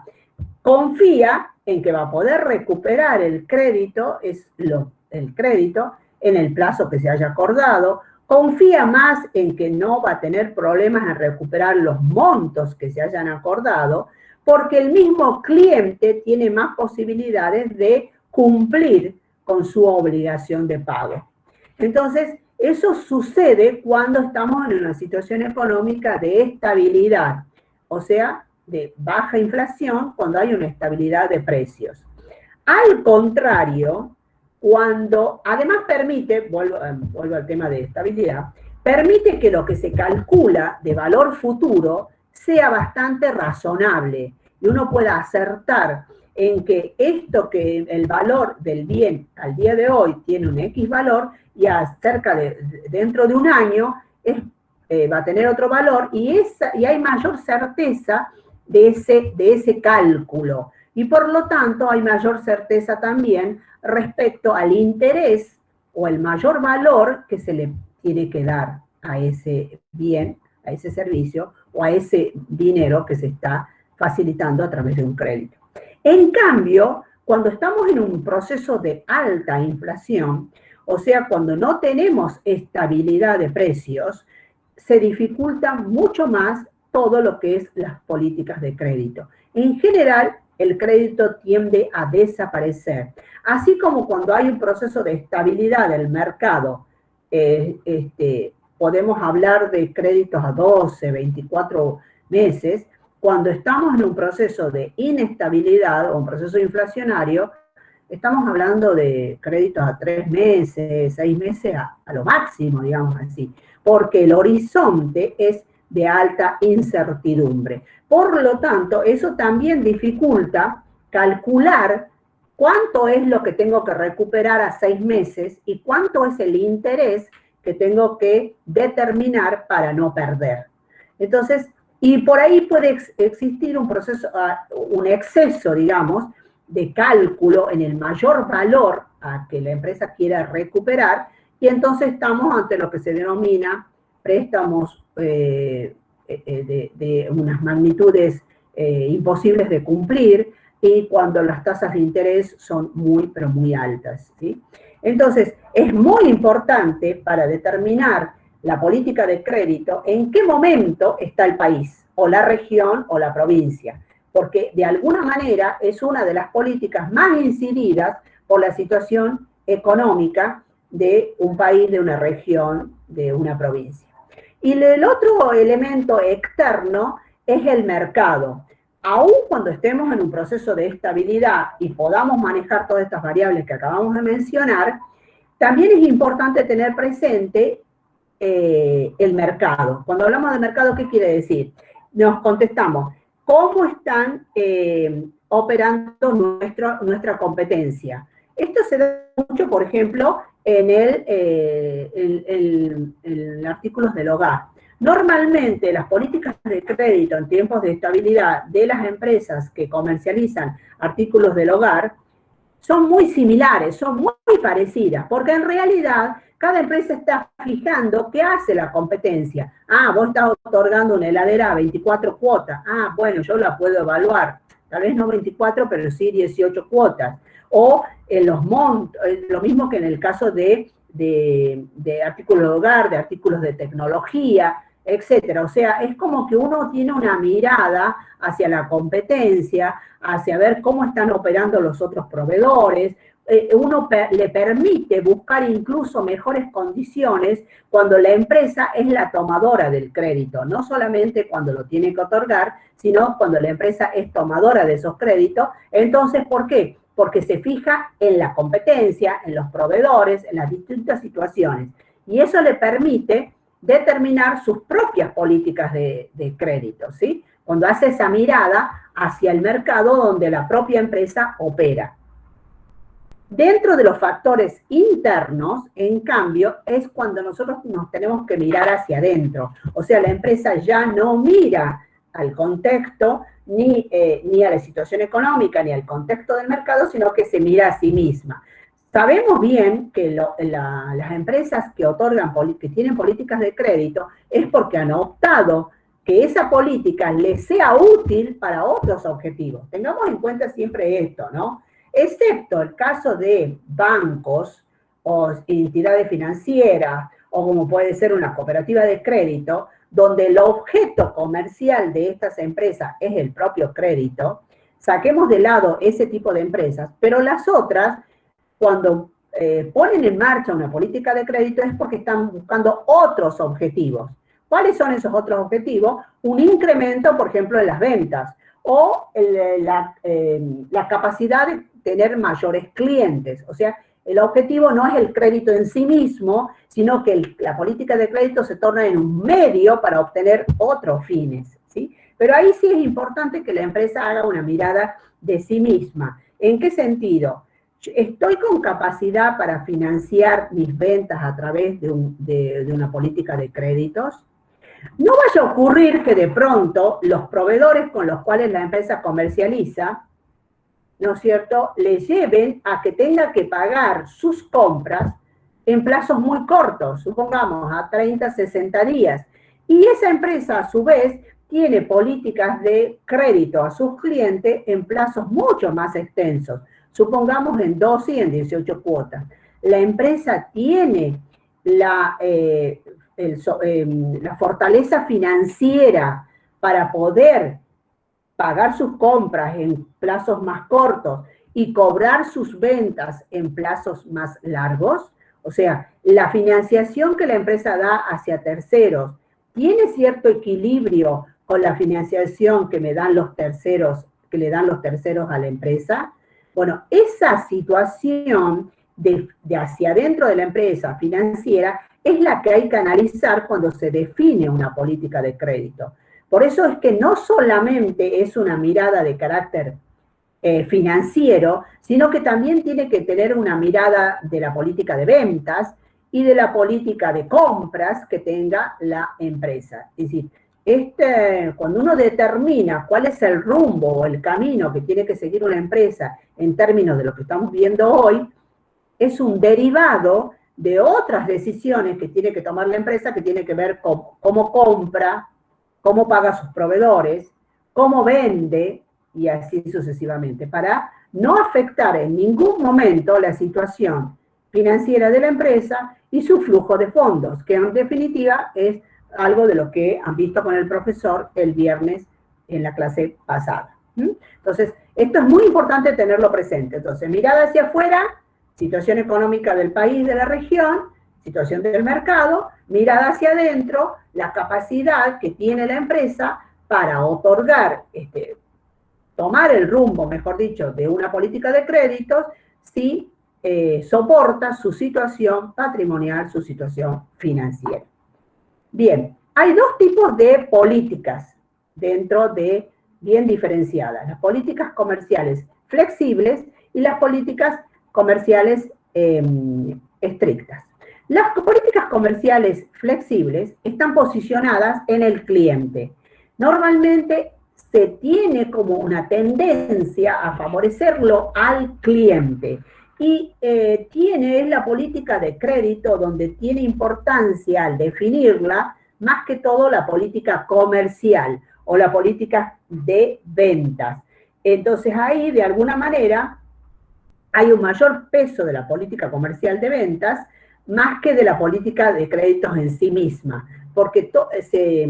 Confía en que va a poder recuperar el crédito, el crédito en el plazo que se haya acordado, confía más en que no va a tener problemas en recuperar los montos que se hayan acordado, porque el mismo cliente tiene más posibilidades de cumplir con su obligación de pago. Entonces, eso sucede cuando estamos en una situación económica de estabilidad, o sea, de baja inflación cuando hay una estabilidad de precios. Al contrario, cuando además permite, vuelvo al tema de estabilidad, permite que lo que se calcula de valor futuro sea bastante razonable y uno pueda acertar en que esto que el valor del bien al día de hoy tiene un X valor y dentro de un año va a tener otro valor y hay mayor certeza de ese cálculo. Y por lo tanto hay mayor certeza también respecto al interés o el mayor valor que se le tiene que dar a ese bien, a ese servicio o a ese dinero que se está facilitando a través de un crédito. En cambio, cuando estamos en un proceso de alta inflación, o sea, cuando no tenemos estabilidad de precios, se dificulta mucho más todo lo que es las políticas de crédito. En general, el crédito tiende a desaparecer. Así como cuando hay un proceso de estabilidad del mercado, podemos hablar de créditos a 12, 24 meses, cuando estamos en un proceso de inestabilidad o un proceso inflacionario, estamos hablando de créditos a 3 meses, 6 meses a lo máximo, digamos así, porque el horizonte es de alta incertidumbre. Por lo tanto, eso también dificulta calcular cuánto es lo que tengo que recuperar a 6 meses y cuánto es el interés que tengo que determinar para no perder. Entonces, y por ahí puede existir un proceso, un exceso, digamos, de cálculo en el mayor valor a que la empresa quiera recuperar, y entonces estamos ante lo que se denomina préstamos de unas magnitudes imposibles de cumplir, y cuando las tasas de interés son muy, pero muy altas, ¿sí? Entonces, es muy importante para determinar la política de crédito en qué momento está el país, o la región, o la provincia, porque de alguna manera es una de las políticas más incididas por la situación económica de un país, de una región, de una provincia. Y el otro elemento externo es el mercado. Aún cuando estemos en un proceso de estabilidad y podamos manejar todas estas variables que acabamos de mencionar, también es importante tener presente el mercado. Cuando hablamos de mercado, ¿qué quiere decir? Nos contestamos, ¿cómo están operando nuestra competencia? Esto se da mucho, por ejemplo, en el artículos del hogar. Normalmente las políticas de crédito en tiempos de estabilidad de las empresas que comercializan artículos del hogar son muy similares, son muy parecidas, porque en realidad cada empresa está fijando qué hace la competencia. Ah, vos estás otorgando una heladera a 24 cuotas. Ah, bueno, yo la puedo evaluar. Tal vez no 24, pero sí 18 cuotas. O en los montos, lo mismo que en el caso de artículos de hogar, de artículos de tecnología, etcétera. O sea, es como que uno tiene una mirada hacia la competencia, hacia ver cómo están operando los otros proveedores. Uno le permite buscar incluso mejores condiciones cuando la empresa es la tomadora del crédito, no solamente cuando lo tiene que otorgar, sino cuando la empresa es tomadora de esos créditos. Entonces, ¿por qué? Porque se fija en la competencia, en los proveedores, en las distintas situaciones. Y eso le permite determinar sus propias políticas de crédito, ¿sí? Cuando hace esa mirada hacia el mercado donde la propia empresa opera. Dentro de los factores internos, en cambio, es cuando nosotros nos tenemos que mirar hacia adentro. O sea, la empresa ya no mira al contexto, ni a la situación económica, ni al contexto del mercado, sino que se mira a sí misma. Sabemos bien que las empresas que otorgan, que tienen políticas de crédito, es porque han optado que esa política les sea útil para otros objetivos. Tengamos en cuenta siempre esto, ¿no? Excepto el caso de bancos o entidades financieras, o como puede ser una cooperativa de crédito, donde el objeto comercial de estas empresas es el propio crédito. Saquemos de lado ese tipo de empresas, pero las otras, cuando ponen en marcha una política de crédito es porque están buscando otros objetivos. ¿Cuáles son esos otros objetivos? Un incremento, por ejemplo, en las ventas, o la capacidad de tener mayores clientes. O sea, el objetivo no es el crédito en sí mismo, sino que la política de crédito se torna en un medio para obtener otros fines, ¿sí? Pero ahí sí es importante que la empresa haga una mirada de sí misma. ¿En qué sentido? ¿Estoy con capacidad para financiar mis ventas a través de una política de créditos? No vaya a ocurrir que de pronto los proveedores con los cuales la empresa comercializa, ¿no es cierto?, le lleven a que tenga que pagar sus compras en plazos muy cortos, supongamos a 30, 60 días. Y esa empresa, a su vez, tiene políticas de crédito a sus clientes en plazos mucho más extensos, supongamos en 12 y en 18 cuotas. La empresa tiene la fortaleza financiera para poder pagar sus compras en plazos más cortos y cobrar sus ventas en plazos más largos. O sea, la financiación que la empresa da hacia terceros tiene cierto equilibrio con la financiación que me dan los terceros, que le dan los terceros a la empresa. Bueno, esa situación de hacia adentro de la empresa financiera es la que hay que analizar cuando se define una política de crédito. Por eso es que no solamente es una mirada de carácter financiero, sino que también tiene que tener una mirada de la política de ventas y de la política de compras que tenga la empresa. Es decir, cuando uno determina cuál es el rumbo o el camino que tiene que seguir una empresa en términos de lo que estamos viendo hoy, es un derivado de otras decisiones que tiene que tomar la empresa, que tiene que ver con cómo compra, cómo paga sus proveedores, cómo vende, y así sucesivamente, para no afectar en ningún momento la situación financiera de la empresa y su flujo de fondos, que en definitiva es algo de lo que han visto con el profesor el viernes en la clase pasada. Entonces, esto es muy importante tenerlo presente. Entonces, mirada hacia afuera, situación económica del país, de la región, situación del mercado, mirada hacia adentro, la capacidad que tiene la empresa para otorgar, tomar el rumbo, mejor dicho, de una política de créditos, si soporta su situación patrimonial, su situación financiera. Bien, hay dos tipos de políticas dentro de, bien diferenciadas, las políticas comerciales flexibles y las políticas comerciales estrictas. Las políticas comerciales flexibles están posicionadas en el cliente. Normalmente se tiene como una tendencia a favorecerlo al cliente y es la política de crédito donde tiene importancia al definirla más que todo la política comercial o la política de ventas. Entonces ahí de alguna manera hay un mayor peso de la política comercial de ventas más que de la política de créditos en sí misma, porque se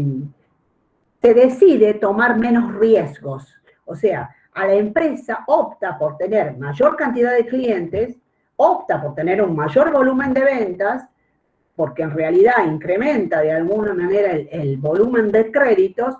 decide tomar menos riesgos. O sea, a la empresa opta por tener mayor cantidad de clientes, opta por tener un mayor volumen de ventas, porque en realidad incrementa de alguna manera el volumen de créditos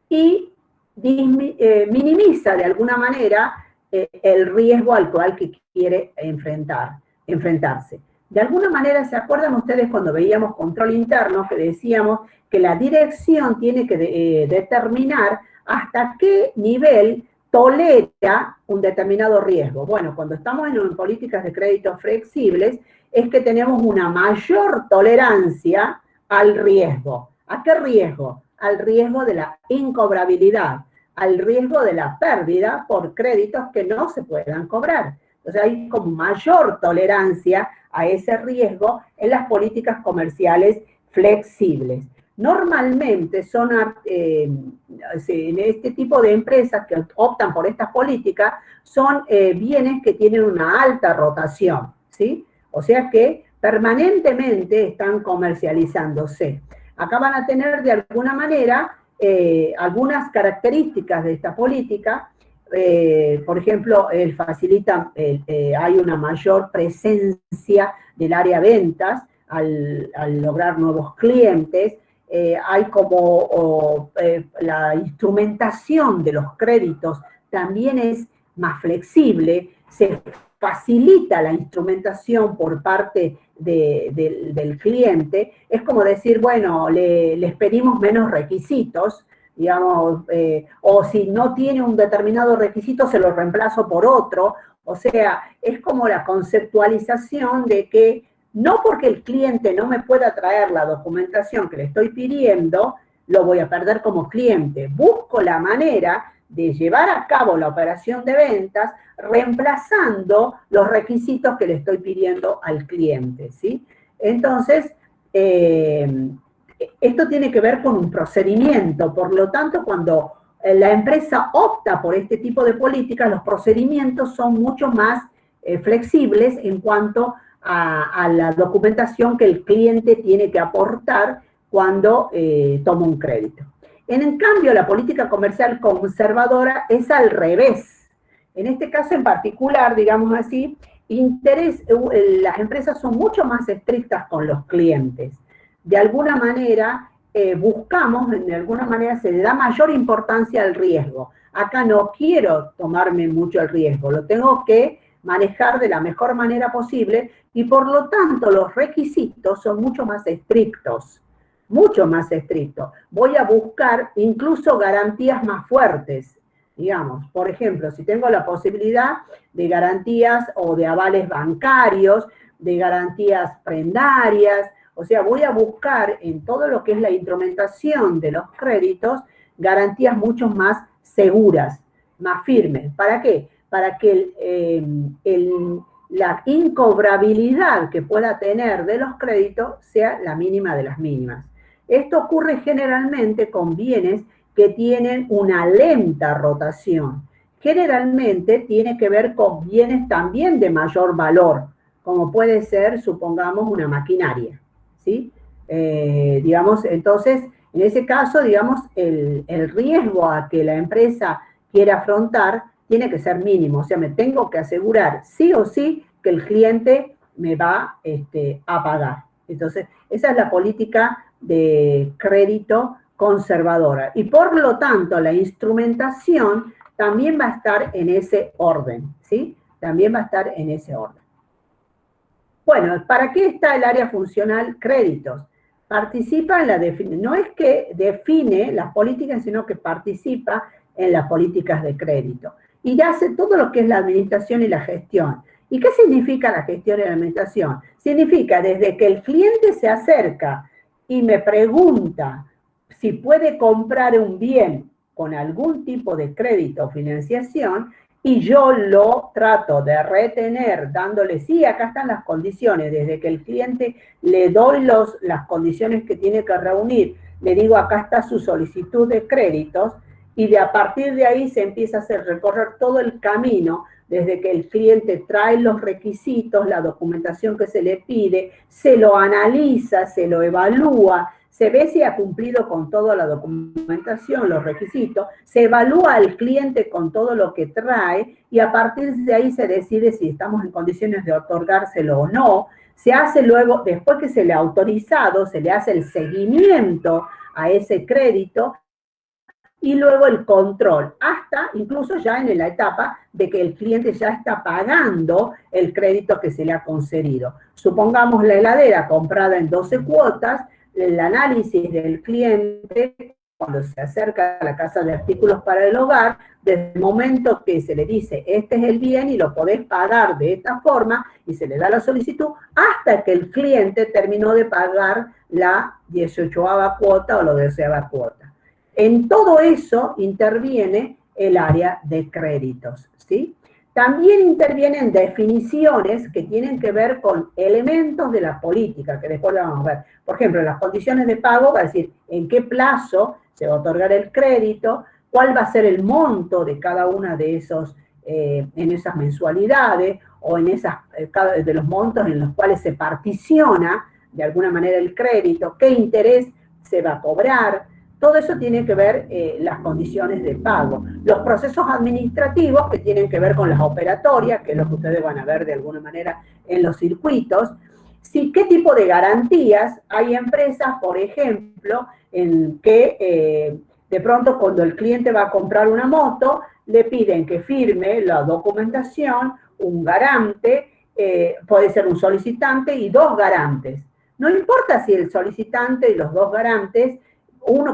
y minimiza de alguna manera el riesgo al cual que quiere enfrentarse. De alguna manera, ¿se acuerdan ustedes cuando veíamos control interno que decíamos que la dirección tiene que determinar hasta qué nivel tolera un determinado riesgo? Bueno, cuando estamos en políticas de crédito flexibles, es que tenemos una mayor tolerancia al riesgo. ¿A qué riesgo? Al riesgo de la incobrabilidad, al riesgo de la pérdida por créditos que no se puedan cobrar. Entonces hay como mayor tolerancia a ese riesgo en las políticas comerciales flexibles. Normalmente son, en este tipo de empresas que optan por estas políticas, son bienes que tienen una alta rotación, ¿sí? O sea que permanentemente están comercializándose. Acá van a tener de alguna manera algunas características de esta política. Por ejemplo, hay una mayor presencia del área ventas al lograr nuevos clientes, hay como la instrumentación de los créditos también es más flexible, se facilita la instrumentación por parte del cliente, es como decir, bueno, les pedimos menos requisitos, digamos, o si no tiene un determinado requisito, se lo reemplazo por otro. O sea, es como la conceptualización de que no porque el cliente no me pueda traer la documentación que le estoy pidiendo, lo voy a perder como cliente. Busco la manera de llevar a cabo la operación de ventas reemplazando los requisitos que le estoy pidiendo al cliente, ¿sí? Entonces, esto tiene que ver con un procedimiento, por lo tanto, cuando la empresa opta por este tipo de políticas, los procedimientos son mucho más flexibles en cuanto a la documentación que el cliente tiene que aportar cuando toma un crédito. En cambio, la política comercial conservadora es al revés. En este caso en particular, digamos así, las empresas son mucho más estrictas con los clientes. De alguna manera, buscamos, de alguna manera se le da mayor importancia al riesgo. Acá no quiero tomarme mucho el riesgo, lo tengo que manejar de la mejor manera posible y por lo tanto los requisitos son mucho más estrictos. Mucho más estricto. Voy a buscar incluso garantías más fuertes, digamos. Por ejemplo, si tengo la posibilidad de garantías o de avales bancarios, de garantías prendarias, o sea, voy a buscar en todo lo que es la instrumentación de los créditos garantías mucho más seguras, más firmes. ¿Para qué? Para que la incobrabilidad que pueda tener de los créditos sea la mínima de las mínimas. Esto ocurre generalmente con bienes que tienen una lenta rotación. Generalmente tiene que ver con bienes también de mayor valor, como puede ser, supongamos, una maquinaria, ¿sí? Digamos, entonces, en ese caso, digamos, el riesgo a que la empresa quiera afrontar tiene que ser mínimo. O sea, me tengo que asegurar sí o sí que el cliente me va a pagar. Entonces, esa es la política de crédito conservadora. Y por lo tanto, la instrumentación también va a estar en ese orden, ¿sí? También va a estar en ese orden. Bueno, ¿para qué está el área funcional créditos? Participa en la definición, no es que define las políticas, sino que participa en las políticas de crédito. Y hace todo lo que es la administración y la gestión. ¿Y qué significa la gestión y la administración? Significa desde que el cliente se acerca y me pregunta si puede comprar un bien con algún tipo de crédito o financiación, y yo lo trato de retener dándole, sí, acá están las condiciones, desde que el cliente le doy las condiciones que tiene que reunir, le digo, acá está su solicitud de créditos, y a partir de ahí se empieza a hacer recorrer todo el camino, desde que el cliente trae los requisitos, la documentación que se le pide, se lo analiza, se lo evalúa, se ve si ha cumplido con toda la documentación, los requisitos, se evalúa al cliente con todo lo que trae y a partir de ahí se decide si estamos en condiciones de otorgárselo o no. Se hace luego, después que se le ha autorizado, se le hace el seguimiento a ese crédito y luego el control, hasta incluso ya en la etapa de que el cliente ya está pagando el crédito que se le ha concedido. Supongamos la heladera comprada en 12 cuotas, el análisis del cliente, cuando se acerca a la casa de artículos para el hogar, desde el momento que se le dice, este es el bien y lo podés pagar de esta forma, y se le da la solicitud, hasta que el cliente terminó de pagar la 18ª cuota o la 12ª cuota. En todo eso interviene el área de créditos, ¿sí? También intervienen definiciones que tienen que ver con elementos de la política, que después lo vamos a ver. Por ejemplo, las condiciones de pago, va a decir en qué plazo se va a otorgar el crédito, cuál va a ser el monto de cada una de esos, en esas mensualidades, o en de los montos en los cuales se particiona de alguna manera el crédito, qué interés se va a cobrar. Todo eso tiene que ver las condiciones de pago. Los procesos administrativos que tienen que ver con las operatorias, que es lo que ustedes van a ver de alguna manera en los circuitos. Sí, ¿qué tipo de garantías? Hay empresas, por ejemplo, en que de pronto cuando el cliente va a comprar una moto, le piden que firme la documentación, un garante, puede ser un solicitante y dos garantes. No importa si el solicitante y los dos garantes,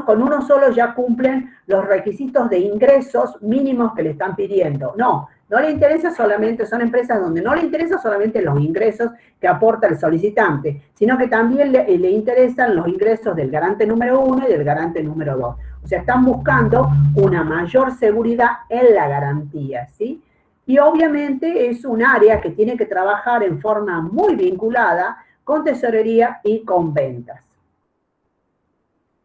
con uno solo ya cumplen los requisitos de ingresos mínimos que le están pidiendo. No, no le interesa solamente, son empresas donde no le interesa solamente los ingresos que aporta el solicitante, sino que también le interesan los ingresos del garante número 1 y del garante número 2. O sea, están buscando una mayor seguridad en la garantía, ¿sí? Y obviamente es un área que tiene que trabajar en forma muy vinculada con tesorería y con ventas.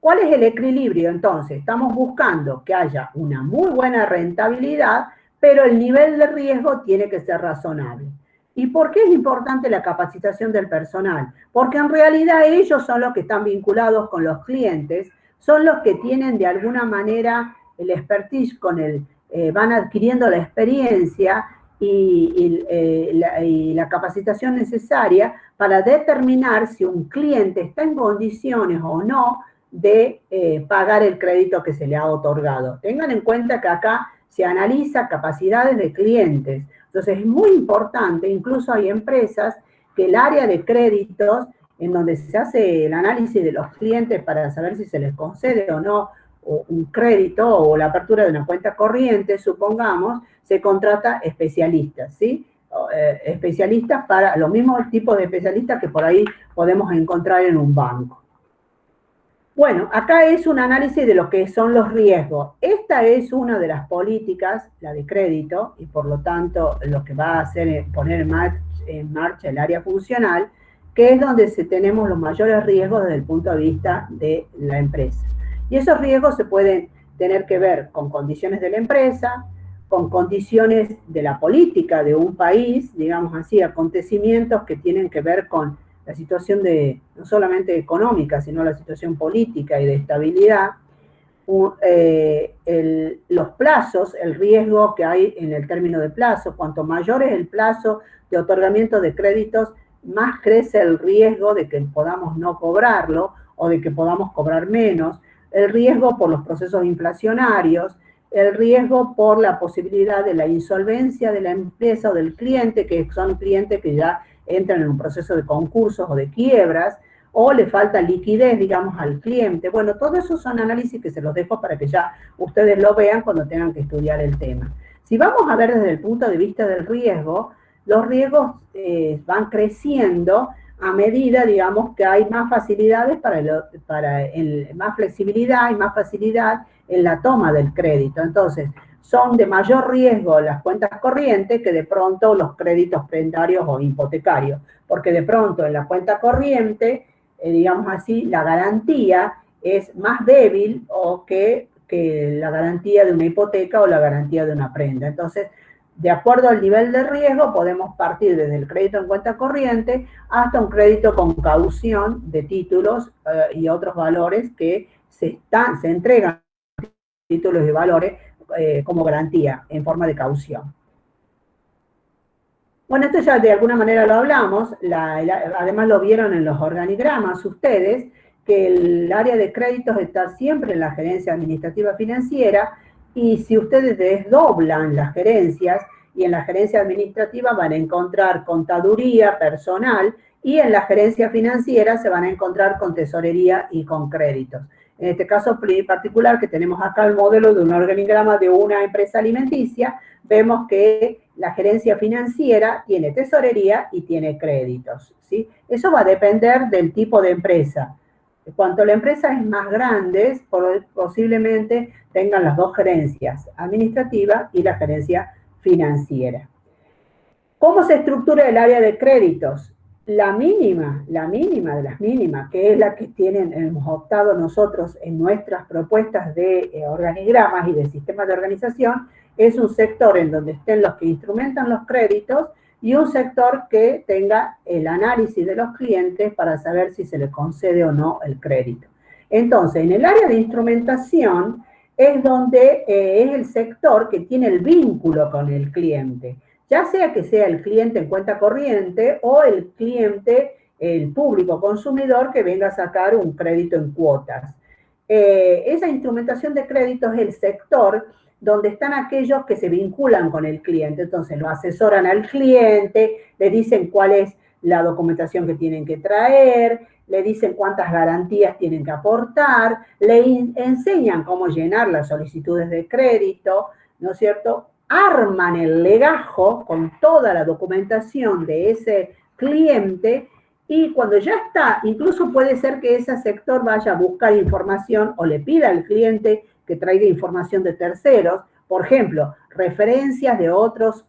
¿Cuál es el equilibrio entonces? Estamos buscando que haya una muy buena rentabilidad, pero el nivel de riesgo tiene que ser razonable. ¿Y por qué es importante la capacitación del personal? Porque en realidad ellos son los que están vinculados con los clientes, son los que tienen de alguna manera el expertise van adquiriendo la experiencia y la capacitación necesaria para determinar si un cliente está en condiciones o no de pagar el crédito que se le ha otorgado. Tengan en cuenta que acá se analiza capacidades de clientes. Entonces es muy importante, incluso hay empresas que el área de créditos, en donde se hace el análisis de los clientes para saber si se les concede o no un crédito o la apertura de una cuenta corriente, supongamos, se contrata especialistas, ¿sí? Especialistas para los mismos tipos de especialistas que por ahí podemos encontrar en un banco. Bueno, acá es un análisis de lo que son los riesgos. Esta es una de las políticas, la de crédito, y por lo tanto lo que va a hacer es poner en marcha el área funcional, que es donde tenemos los mayores riesgos desde el punto de vista de la empresa. Y esos riesgos se pueden tener que ver con condiciones de la empresa, con condiciones de la política de un país, digamos así, acontecimientos que tienen que ver con la situación no solamente económica, sino la situación política y de estabilidad, los plazos, el riesgo que hay en el término de plazo. Cuanto mayor es el plazo de otorgamiento de créditos, más crece el riesgo de que podamos no cobrarlo o de que podamos cobrar menos, el riesgo por los procesos inflacionarios, el riesgo por la posibilidad de la insolvencia de la empresa o del cliente, que son clientes que ya entran en un proceso de concursos o de quiebras, o le falta liquidez, digamos, al cliente. Bueno, todo eso son análisis que se los dejo para que ya ustedes lo vean cuando tengan que estudiar el tema. Si vamos a ver desde el punto de vista del riesgo, los riesgos van creciendo a medida, digamos, que hay más facilidades más flexibilidad y más facilidad en la toma del crédito. Entonces, son de mayor riesgo las cuentas corrientes que de pronto los créditos prendarios o hipotecarios, porque de pronto en la cuenta corriente, digamos así, la garantía es más débil que la garantía de una hipoteca o la garantía de una prenda. Entonces, de acuerdo al nivel de riesgo, podemos partir desde el crédito en cuenta corriente hasta un crédito con caución de títulos y otros valores que se entregan títulos y valores como garantía en forma de caución. Bueno, esto ya de alguna manera lo hablamos, además lo vieron en los organigramas ustedes, que el área de créditos está siempre en la gerencia administrativa financiera, y si ustedes desdoblan las gerencias, y en la gerencia administrativa van a encontrar contaduría, personal, y en la gerencia financiera se van a encontrar con tesorería y con créditos. En este caso particular, que tenemos acá el modelo de un organigrama de una empresa alimenticia, vemos que la gerencia financiera tiene tesorería y tiene créditos, ¿sí? Eso va a depender del tipo de empresa. Cuanto la empresa es más grande, posiblemente tengan las dos gerencias, administrativa y la gerencia financiera. ¿Cómo se estructura el área de créditos? La mínima de las mínimas, que es la que hemos optado nosotros en nuestras propuestas de organigramas y de sistemas de organización, es un sector en donde estén los que instrumentan los créditos y un sector que tenga el análisis de los clientes para saber si se le concede o no el crédito. Entonces, en el área de instrumentación es donde es el sector que tiene el vínculo con el cliente, ya sea que sea el cliente en cuenta corriente o el cliente el público consumidor que venga a sacar un crédito en cuotas. Esa instrumentación de crédito es el sector donde están aquellos que se vinculan con el cliente. Entonces lo asesoran al cliente, le dicen cuál es la documentación que tienen que traer, le dicen cuántas garantías tienen que aportar, le enseñan cómo llenar las solicitudes de crédito, ¿no es cierto? Arman el legajo con toda la documentación de ese cliente y cuando ya está, incluso puede ser que ese sector vaya a buscar información o le pida al cliente que traiga información de terceros, por ejemplo, referencias de otras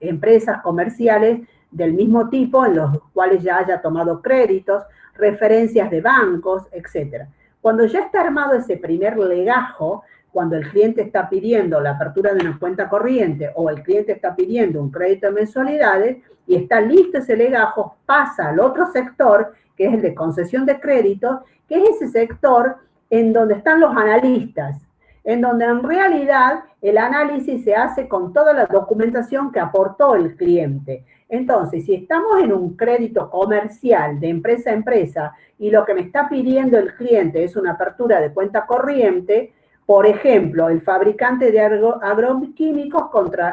empresas comerciales del mismo tipo en los cuales ya haya tomado créditos, referencias de bancos, etc. Cuando ya está armado ese primer legajo, cuando el cliente está pidiendo la apertura de una cuenta corriente o el cliente está pidiendo un crédito de mensualidades y está listo ese legajo, pasa al otro sector, que es el de concesión de créditos, que es ese sector en donde están los analistas, en donde en realidad el análisis se hace con toda la documentación que aportó el cliente. Entonces, si estamos en un crédito comercial de empresa a empresa y lo que me está pidiendo el cliente es una apertura de cuenta corriente, por ejemplo, el fabricante de agroquímicos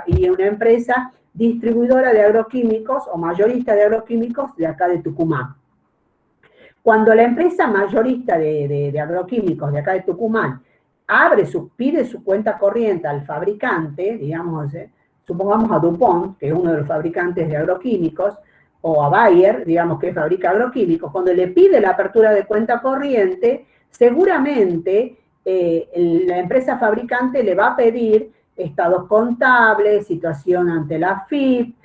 y una empresa distribuidora de agroquímicos o mayorista de agroquímicos de acá de Tucumán. Cuando la empresa mayorista de agroquímicos de acá de Tucumán pide su cuenta corriente al fabricante, digamos, supongamos a DuPont, que es uno de los fabricantes de agroquímicos, o a Bayer, digamos, que fabrica agroquímicos, cuando le pide la apertura de cuenta corriente, seguramente la empresa fabricante le va a pedir estados contables, situación ante la AFIP,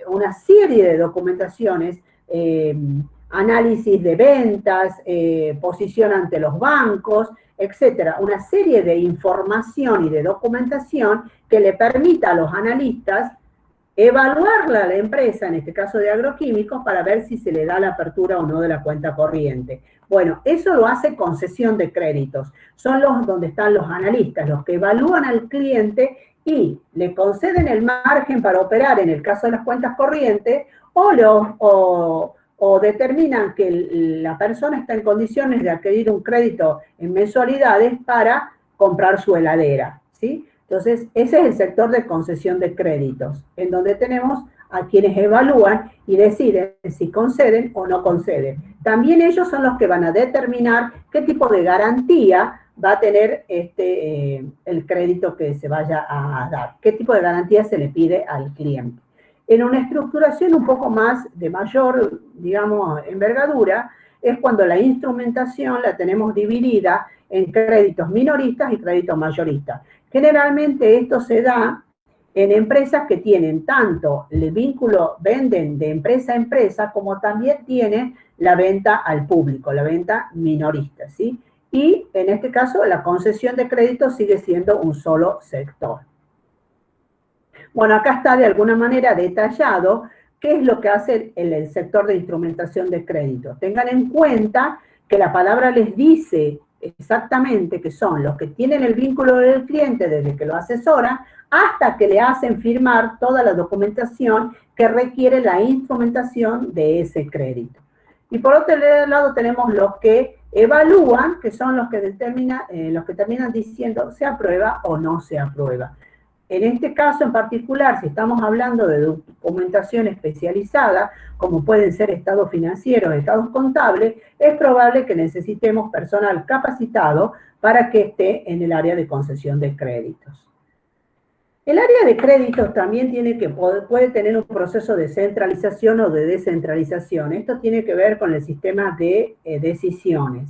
una serie de documentaciones, análisis de ventas, posición ante los bancos, etcétera, una serie de información y de documentación que le permita a los analistas evaluarla a la empresa, en este caso de agroquímicos, para ver si se le da la apertura o no de la cuenta corriente. Bueno, eso lo hace concesión de créditos. Son donde están los analistas, los que evalúan al cliente y le conceden el margen para operar en el caso de las cuentas corrientes o determinan que la persona está en condiciones de adquirir un crédito en mensualidades para comprar su heladera, ¿sí? Entonces, ese es el sector de concesión de créditos, en donde tenemos a quienes evalúan y deciden si conceden o no conceden. También ellos son los que van a determinar qué tipo de garantía va a tener el crédito que se vaya a dar, qué tipo de garantía se le pide al cliente. En una estructuración un poco más de mayor, digamos, envergadura, es cuando la instrumentación la tenemos dividida en créditos minoristas y créditos mayoristas. Generalmente esto se da en empresas que tienen tanto el vínculo, venden de empresa a empresa, como también tienen la venta al público, la venta minorista, ¿sí? Y en este caso la concesión de créditos sigue siendo un solo sector. Bueno, acá está de alguna manera detallado qué es lo que hace el sector de instrumentación de crédito. Tengan en cuenta que la palabra les dice exactamente que son los que tienen el vínculo del cliente desde que lo asesoran hasta que le hacen firmar toda la documentación que requiere la instrumentación de ese crédito. Y por otro lado tenemos los que evalúan, que son los que terminan diciendo se aprueba o no se aprueba. En este caso en particular, si estamos hablando de documentación especializada, como pueden ser estados financieros, estados contables, es probable que necesitemos personal capacitado para que esté en el área de concesión de créditos. El área de créditos también puede tener un proceso de centralización o de descentralización. Esto tiene que ver con el sistema de decisiones.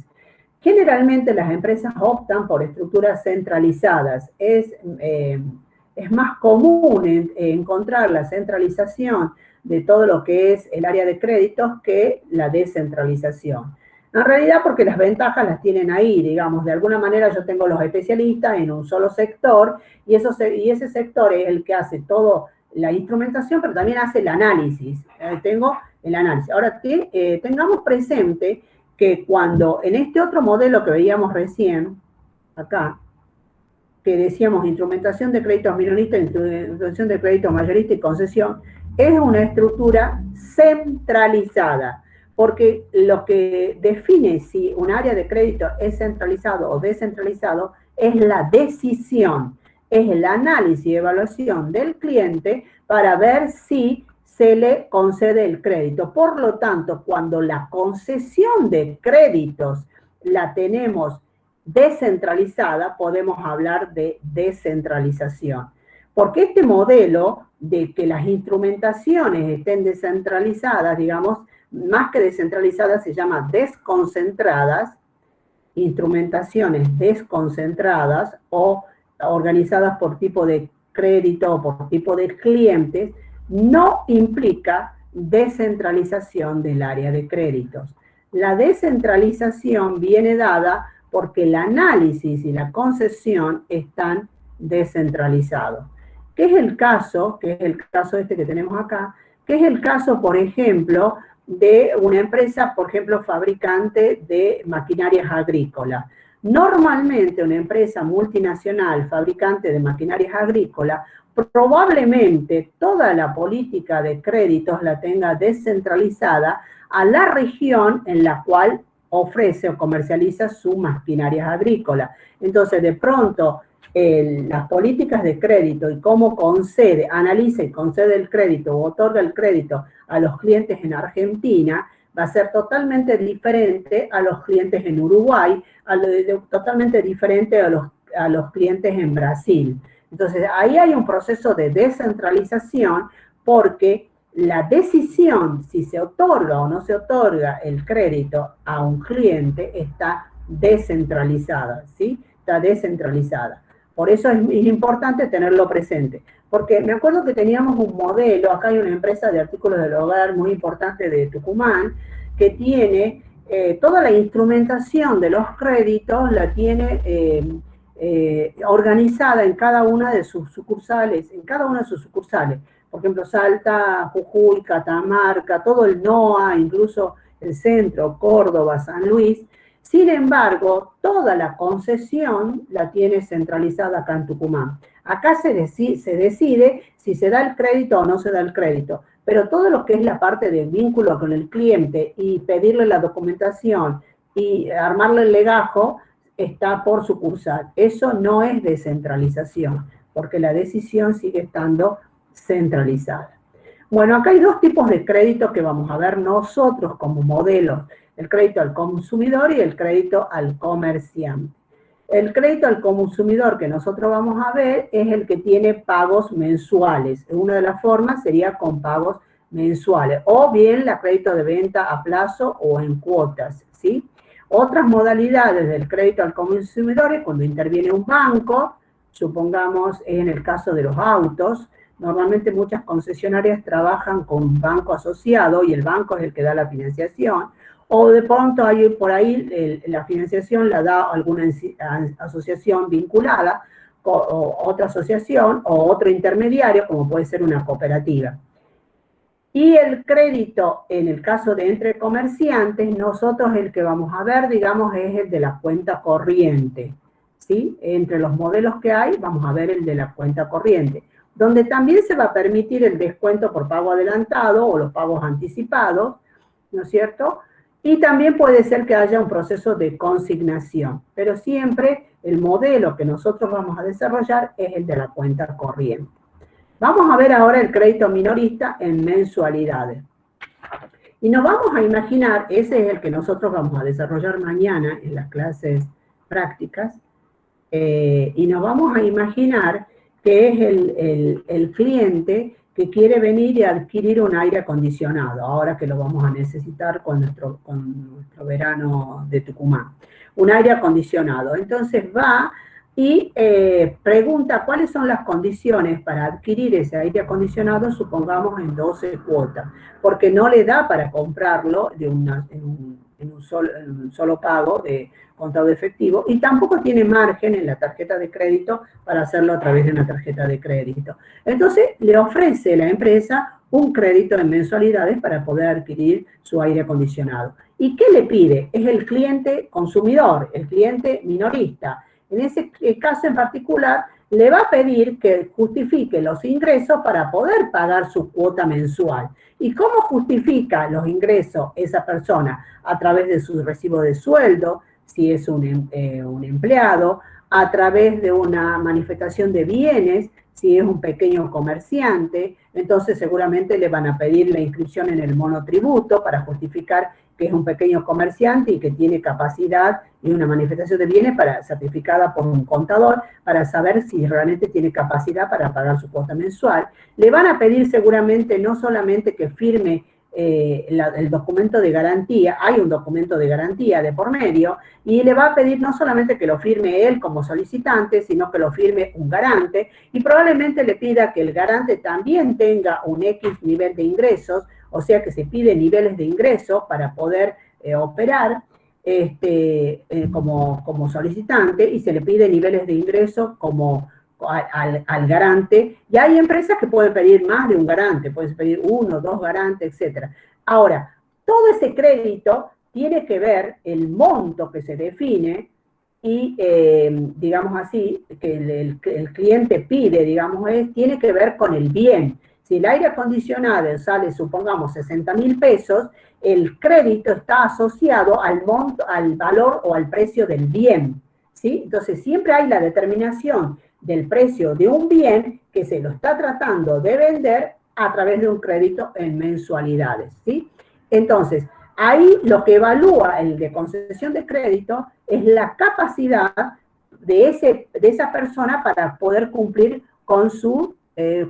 Generalmente las empresas optan por estructuras centralizadas. Es más común encontrar la centralización de todo lo que es el área de créditos que la descentralización. En realidad porque las ventajas las tienen ahí, digamos, de alguna manera yo tengo los especialistas en un solo sector y ese sector es el que hace toda la instrumentación, pero también hace el análisis. Tengo el análisis. Ahora, tengamos presente que cuando en este otro modelo que veíamos recién, acá, que decíamos instrumentación de créditos minoristas, instrumentación de créditos mayoristas y concesión, es una estructura centralizada, porque lo que define si un área de crédito es centralizado o descentralizado es la decisión, es el análisis y evaluación del cliente para ver si se le concede el crédito. Por lo tanto, cuando la concesión de créditos la tenemos descentralizada, podemos hablar de descentralización. Porque este modelo de que las instrumentaciones estén descentralizadas, digamos, más que descentralizadas se llama desconcentradas, instrumentaciones desconcentradas o organizadas por tipo de crédito o por tipo de clientes, no implica descentralización del área de créditos. La descentralización viene dada porque el análisis y la concesión están descentralizados. ¿Qué es el caso? Que es el caso este que tenemos acá, que es el caso, por ejemplo, de una empresa, por ejemplo, fabricante de maquinarias agrícolas. Normalmente una empresa multinacional fabricante de maquinarias agrícolas probablemente toda la política de créditos la tenga descentralizada a la región en la cual ofrece o comercializa sus maquinarias agrícolas. Entonces, de pronto, las políticas de crédito y cómo concede, analiza y concede el crédito o otorga el crédito a los clientes en Argentina va a ser totalmente diferente a los clientes en Uruguay, totalmente diferente a los clientes en Brasil. Entonces, ahí hay un proceso de descentralización porque la decisión si se otorga o no se otorga el crédito a un cliente está descentralizada, ¿sí? Está descentralizada. Por eso es importante tenerlo presente. Porque me acuerdo que teníamos un modelo, acá hay una empresa de artículos del hogar muy importante de Tucumán, que tiene toda la instrumentación de los créditos, la tiene organizada en cada una de sus sucursales, Por ejemplo, Salta, Jujuy, Catamarca, todo el NOA, incluso el centro, Córdoba, San Luis. Sin embargo, toda la concesión la tiene centralizada acá en Tucumán. Acá se decide si se da el crédito o no se da el crédito, pero todo lo que es la parte de vínculo con el cliente y pedirle la documentación y armarle el legajo está por sucursal. Eso no es descentralización, porque la decisión sigue estando centralizada. Bueno, acá hay dos tipos de crédito que vamos a ver nosotros como modelos: el crédito al consumidor y el crédito al comerciante. El crédito al consumidor que nosotros vamos a ver es el que tiene pagos mensuales. Una de las formas sería con pagos mensuales, o bien el crédito de venta a plazo o en cuotas, ¿sí? Otras modalidades del crédito al consumidor es cuando interviene un banco, supongamos en el caso de los autos. Normalmente muchas concesionarias trabajan con un banco asociado y el banco es el que da la financiación. O de pronto hay por ahí la financiación la da alguna asociación vinculada, o otra asociación, o otro intermediario, como puede ser una cooperativa. Y el crédito, en el caso de entre comerciantes, nosotros el que vamos a ver, digamos, es el de la cuenta corriente, ¿sí? Entre los modelos que hay, vamos a ver el de la cuenta corriente, donde también se va a permitir el descuento por pago adelantado o los pagos anticipados, ¿no es cierto? Y también puede ser que haya un proceso de consignación, pero siempre el modelo que nosotros vamos a desarrollar es el de la cuenta corriente. Vamos a ver ahora el crédito minorista en mensualidades. Y nos vamos a imaginar, ese es el que nosotros vamos a desarrollar mañana en las clases prácticas, y nos vamos a imaginar que es el cliente que quiere venir y adquirir un aire acondicionado, ahora que lo vamos a necesitar con nuestro verano de Tucumán. Un aire acondicionado. Entonces va y pregunta cuáles son las condiciones para adquirir ese aire acondicionado, supongamos en 12 cuotas, porque no le da para comprarlo en un solo pago de contado efectivo, y tampoco tiene margen en la tarjeta de crédito para hacerlo a través de una tarjeta de crédito. Entonces le ofrece la empresa un crédito en mensualidades para poder adquirir su aire acondicionado. ¿Y qué le pide? Es el cliente consumidor, el cliente minorista. En ese caso en particular le va a pedir que justifique los ingresos para poder pagar su cuota mensual. ¿Y cómo justifica los ingresos esa persona? A través de su recibo de sueldo, si es un empleado, a través de una manifestación de bienes, si es un pequeño comerciante, entonces seguramente le van a pedir la inscripción en el monotributo para justificar que es un pequeño comerciante y que tiene capacidad y una manifestación de bienes certificada por un contador para saber si realmente tiene capacidad para pagar su cuota mensual. Le van a pedir seguramente no solamente que firme el documento de garantía, hay un documento de garantía de por medio, y le va a pedir no solamente que lo firme él como solicitante, sino que lo firme un garante, y probablemente le pida que el garante también tenga un X nivel de ingresos, o sea que se pide niveles de ingresos para poder operar como solicitante, y se le pide niveles de ingresos como al garante, y hay empresas que pueden pedir más de un garante, pueden pedir 1, 2 garantes, etc. Ahora, todo ese crédito tiene que ver el monto que se define y, digamos así, que el cliente pide, digamos, tiene que ver con el bien. Si el aire acondicionado sale, supongamos, 60.000 pesos, el crédito está asociado al monto, al valor o al precio del bien, ¿sí? Entonces, siempre hay la determinación del precio de un bien que se lo está tratando de vender a través de un crédito en mensualidades, ¿sí? Entonces, ahí lo que evalúa el de concesión de crédito es la capacidad de esa persona para poder cumplir con sus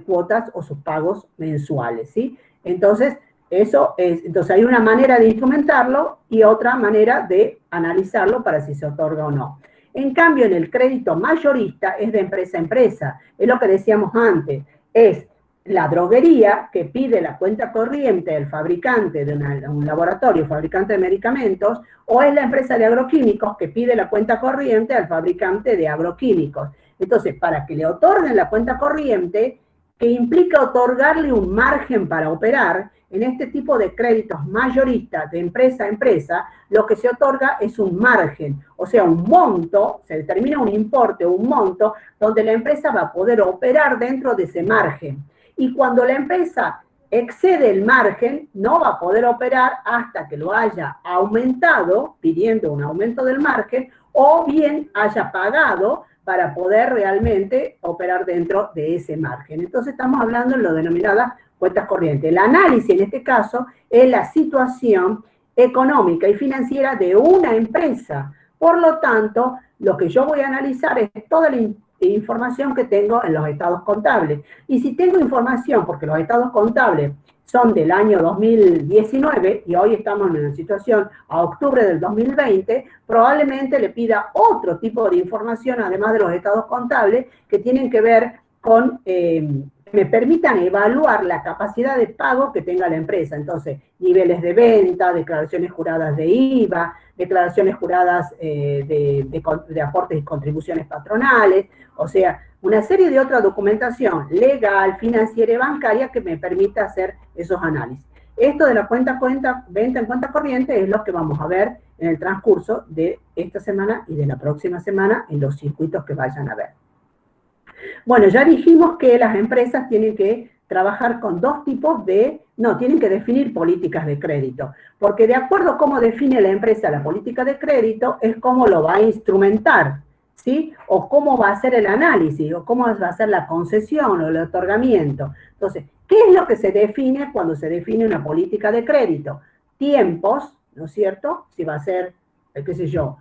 cuotas o sus pagos mensuales, ¿sí? Entonces, entonces hay una manera de instrumentarlo y otra manera de analizarlo para si se otorga o no. En cambio, en el crédito mayorista es de empresa a empresa. Es lo que decíamos antes. Es la droguería que pide la cuenta corriente del fabricante de un laboratorio, fabricante de medicamentos, o es la empresa de agroquímicos que pide la cuenta corriente al fabricante de agroquímicos. Entonces, para que le otorguen la cuenta corriente, que implica otorgarle un margen para operar, en este tipo de créditos mayoristas de empresa a empresa, lo que se otorga es un margen, o sea, un monto, se determina un importe o un monto, donde la empresa va a poder operar dentro de ese margen. Y cuando la empresa excede el margen, no va a poder operar hasta que lo haya aumentado, pidiendo un aumento del margen, o bien haya pagado para poder realmente operar dentro de ese margen. Entonces estamos hablando en lo denominada cuentas corrientes. El análisis en este caso es la situación económica y financiera de una empresa. Por lo tanto, lo que yo voy a analizar es toda la información que tengo en los estados contables. Y si tengo información, porque los estados contables son del año 2019 y hoy estamos en una situación a octubre del 2020, probablemente le pida otro tipo de información, además de los estados contables, que tienen que ver con, me permitan evaluar la capacidad de pago que tenga la empresa. Entonces, niveles de venta, declaraciones juradas de IVA, declaraciones juradas de aportes y contribuciones patronales, o sea, una serie de otra documentación legal, financiera y bancaria que me permita hacer esos análisis. Esto de la venta en cuenta corriente es lo que vamos a ver en el transcurso de esta semana y de la próxima semana en los circuitos que vayan a ver. Bueno, ya dijimos que las empresas tienen que trabajar con dos tipos tienen que definir políticas de crédito, porque de acuerdo a cómo define la empresa la política de crédito, es cómo lo va a instrumentar, ¿sí? O cómo va a ser el análisis, o cómo va a ser la concesión o el otorgamiento. Entonces, ¿qué es lo que se define cuando se define una política de crédito? Tiempos, ¿no es cierto? Si va a ser, qué sé yo,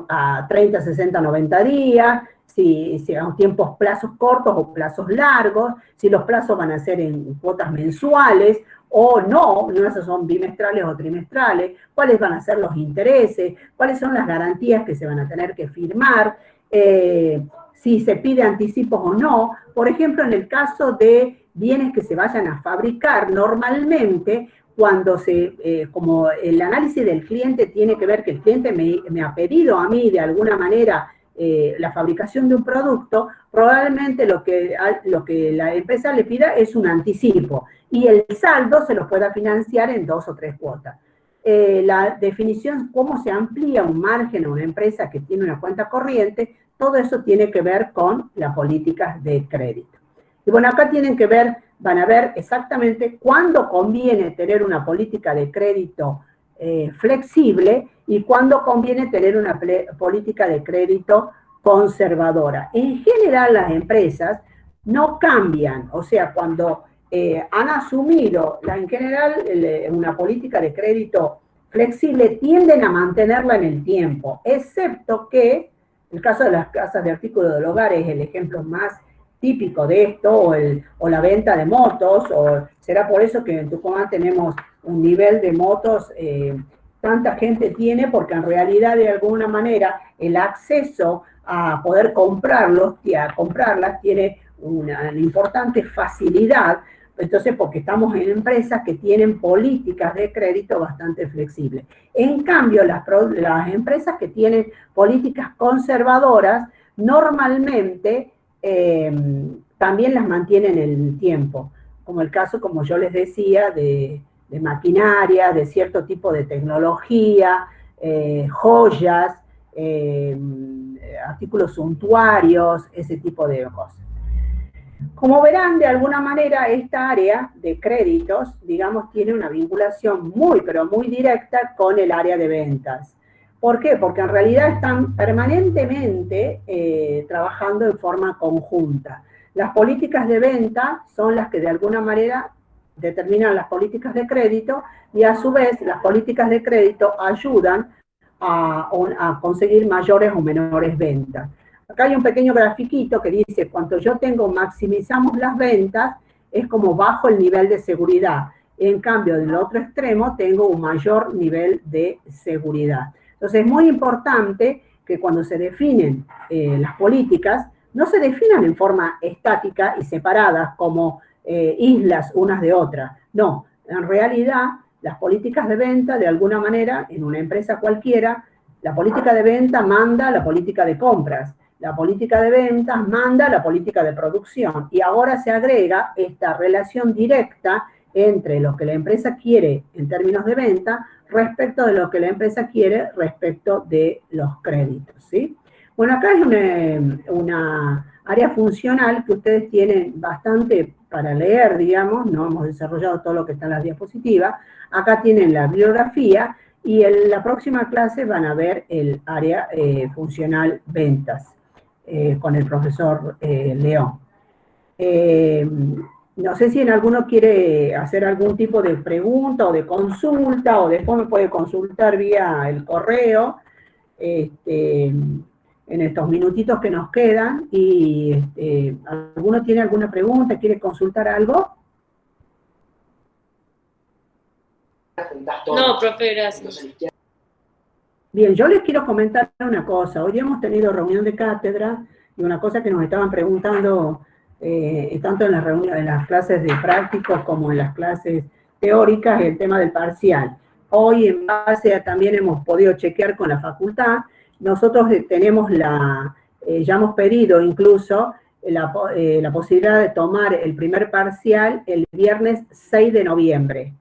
a 30, 60, 90 días, si son tiempos, plazos cortos o plazos largos, si los plazos van a ser en cuotas mensuales o no esos son bimestrales o trimestrales, cuáles van a ser los intereses, cuáles son las garantías que se van a tener que firmar, si se pide anticipos o no. Por ejemplo, en el caso de bienes que se vayan a fabricar, normalmente cuando como el análisis del cliente tiene que ver que el cliente me ha pedido a mí de alguna manera la fabricación de un producto, probablemente lo que la empresa le pida es un anticipo y el saldo se lo pueda financiar en 2 o 3 cuotas. La definición, cómo se amplía un margen a una empresa que tiene una cuenta corriente, Todo eso tiene que ver con las políticas de crédito. Y bueno, acá van a ver exactamente cuándo conviene tener una política de crédito flexible y cuándo conviene tener una política de crédito conservadora. En general, las empresas no cambian, o sea, cuando han asumido en general una política de crédito flexible, tienden a mantenerla en el tiempo, excepto que el caso de las casas de artículos del hogar es el ejemplo más típico de esto, o la venta de motos, o será por eso que en Tucumán tenemos un nivel de motos, tanta gente tiene, porque en realidad de alguna manera el acceso a poder comprarlas tiene una importante facilidad, entonces porque estamos en empresas que tienen políticas de crédito bastante flexibles. En cambio, las empresas que tienen políticas conservadoras normalmente también las mantienen en el tiempo, como el caso, como yo les decía, de maquinaria, de cierto tipo de tecnología, joyas, artículos suntuarios, ese tipo de cosas. Como verán, de alguna manera, esta área de créditos, digamos, tiene una vinculación muy, pero muy directa con el área de ventas. ¿Por qué? Porque en realidad están permanentemente trabajando en forma conjunta. Las políticas de venta son las que de alguna manera determinan las políticas de crédito y a su vez las políticas de crédito ayudan a conseguir mayores o menores ventas. Acá hay un pequeño grafiquito que dice, cuando yo maximizamos las ventas, es como bajo el nivel de seguridad. En cambio, del otro extremo, tengo un mayor nivel de seguridad. Entonces, es muy importante que cuando se definen las políticas, no se definan en forma estática y separadas como islas unas de otras. No, en realidad, las políticas de venta, de alguna manera, en una empresa cualquiera, la política de venta manda la política de compras. La política de ventas manda la política de producción y ahora se agrega esta relación directa entre lo que la empresa quiere en términos de venta respecto de lo que la empresa quiere respecto de los créditos, ¿sí? Bueno, acá es una área funcional que ustedes tienen bastante para leer, digamos, no hemos desarrollado todo lo que está en las diapositivas. Acá tienen la bibliografía y en la próxima clase van a ver el área funcional ventas. Con el profesor León. No sé si en alguno quiere hacer algún tipo de pregunta o de consulta, o después me puede consultar vía el correo, en estos minutitos que nos quedan, y ¿alguno tiene alguna pregunta, quiere consultar algo? No, profe, gracias. Bien, yo les quiero comentar una cosa. Hoy hemos tenido reunión de cátedra y una cosa que nos estaban preguntando tanto en las reuniones, en las clases de prácticos como en las clases teóricas, el tema del parcial. Hoy, en base a también hemos podido chequear con la facultad, nosotros tenemos ya hemos pedido incluso la posibilidad de tomar el primer parcial el viernes 6 de noviembre.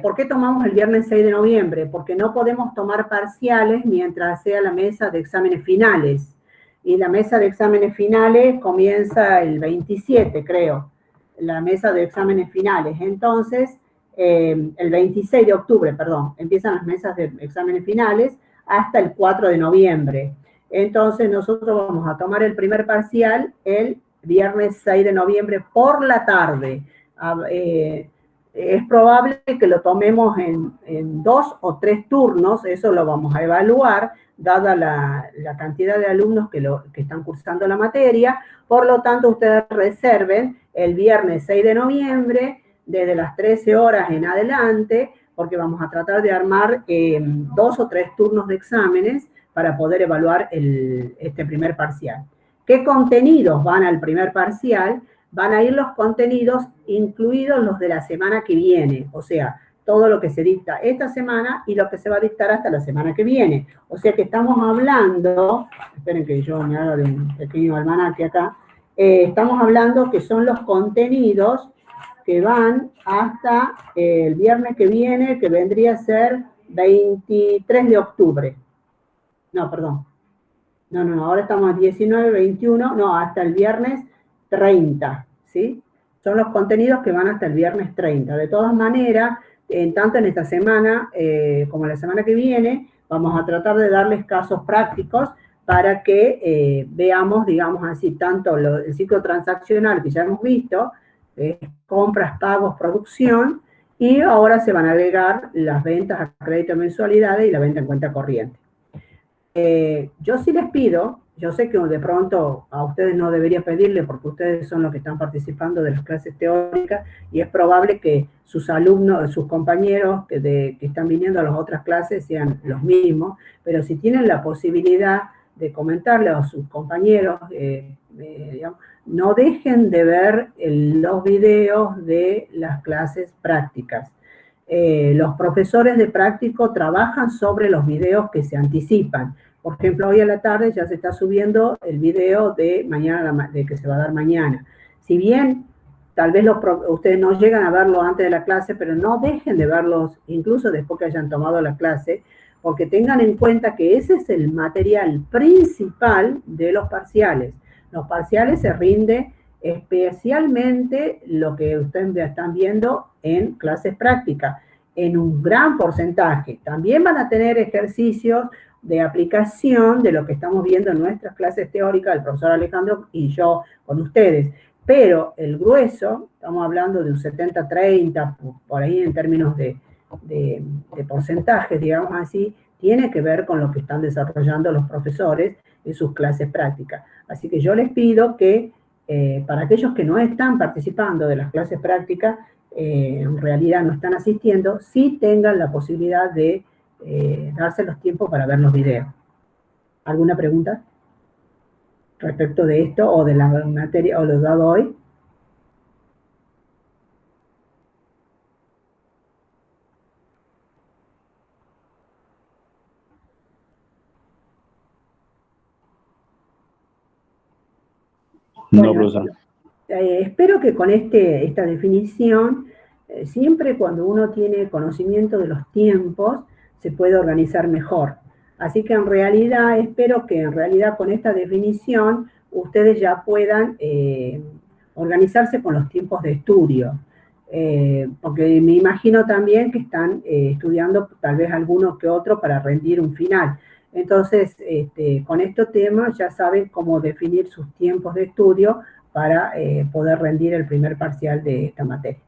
¿Por qué tomamos el viernes 6 de noviembre? Porque no podemos tomar parciales mientras sea la mesa de exámenes finales. Y la mesa de exámenes finales comienza el 27, creo. La mesa de exámenes finales. Entonces, el 26 de octubre, perdón, empiezan las mesas de exámenes finales hasta el 4 de noviembre. Entonces, nosotros vamos a tomar el primer parcial el viernes 6 de noviembre por la tarde. Es probable que lo tomemos en 2 o 3 turnos, eso lo vamos a evaluar, dada la cantidad de alumnos que están cursando la materia. Por lo tanto, ustedes reserven el viernes 6 de noviembre, desde las 13 horas en adelante, porque vamos a tratar de armar 2 o 3 turnos de exámenes para poder evaluar este primer parcial. ¿Qué contenidos van al primer parcial? Van a ir los contenidos incluidos los de la semana que viene, o sea, todo lo que se dicta esta semana y lo que se va a dictar hasta la semana que viene. O sea que estamos hablando, esperen que yo me haga de un pequeño almanaque acá, estamos hablando que son los contenidos que van hasta el viernes que viene, que vendría a ser 23 de octubre. No, perdón. No, ahora estamos a 19, 21, no, hasta el viernes 30, ¿sí? Son los contenidos que van hasta el viernes 30. De todas maneras, tanto en esta semana como la semana que viene, vamos a tratar de darles casos prácticos para que veamos, digamos así, tanto el ciclo transaccional que ya hemos visto, compras, pagos, producción, y ahora se van a agregar las ventas a crédito de mensualidades y la venta en cuenta corriente. Yo sí les pido, yo sé que de pronto a ustedes no debería pedirle porque ustedes son los que están participando de las clases teóricas y es probable que sus alumnos, sus compañeros que están viniendo a las otras clases sean los mismos, pero si tienen la posibilidad de comentarle a sus compañeros, digamos, no dejen de ver los videos de las clases prácticas. Los profesores de práctico trabajan sobre los videos que se anticipan. Por ejemplo, hoy a la tarde ya se está subiendo el video de mañana, de que se va a dar mañana. Si bien tal vez ustedes no llegan a verlo antes de la clase, pero no dejen de verlos incluso después que hayan tomado la clase, porque tengan en cuenta que ese es el material principal de los parciales. Los parciales se rinde especialmente lo que ustedes están viendo en clases prácticas, en un gran porcentaje. También van a tener ejercicios de aplicación de lo que estamos viendo en nuestras clases teóricas, el profesor Alejandro y yo con ustedes. Pero el grueso, estamos hablando de un 70-30, por ahí en términos de porcentajes, digamos así, tiene que ver con lo que están desarrollando los profesores en sus clases prácticas. Así que yo les pido que para aquellos que no están participando de las clases prácticas, en realidad no están asistiendo, sí tengan la posibilidad de darse los tiempos para ver los videos. ¿Alguna pregunta respecto de esto o de la materia o lo dado hoy? No, Bueno, profesor. espero que con esta definición, siempre cuando uno tiene conocimiento de los tiempos, se puede organizar mejor. Así que en realidad, espero que en realidad con esta definición ustedes ya puedan organizarse con los tiempos de estudio. Porque me imagino también que están estudiando tal vez alguno que otro para rendir un final. Entonces, con estos temas ya saben cómo definir sus tiempos de estudio para poder rendir el primer parcial de esta materia.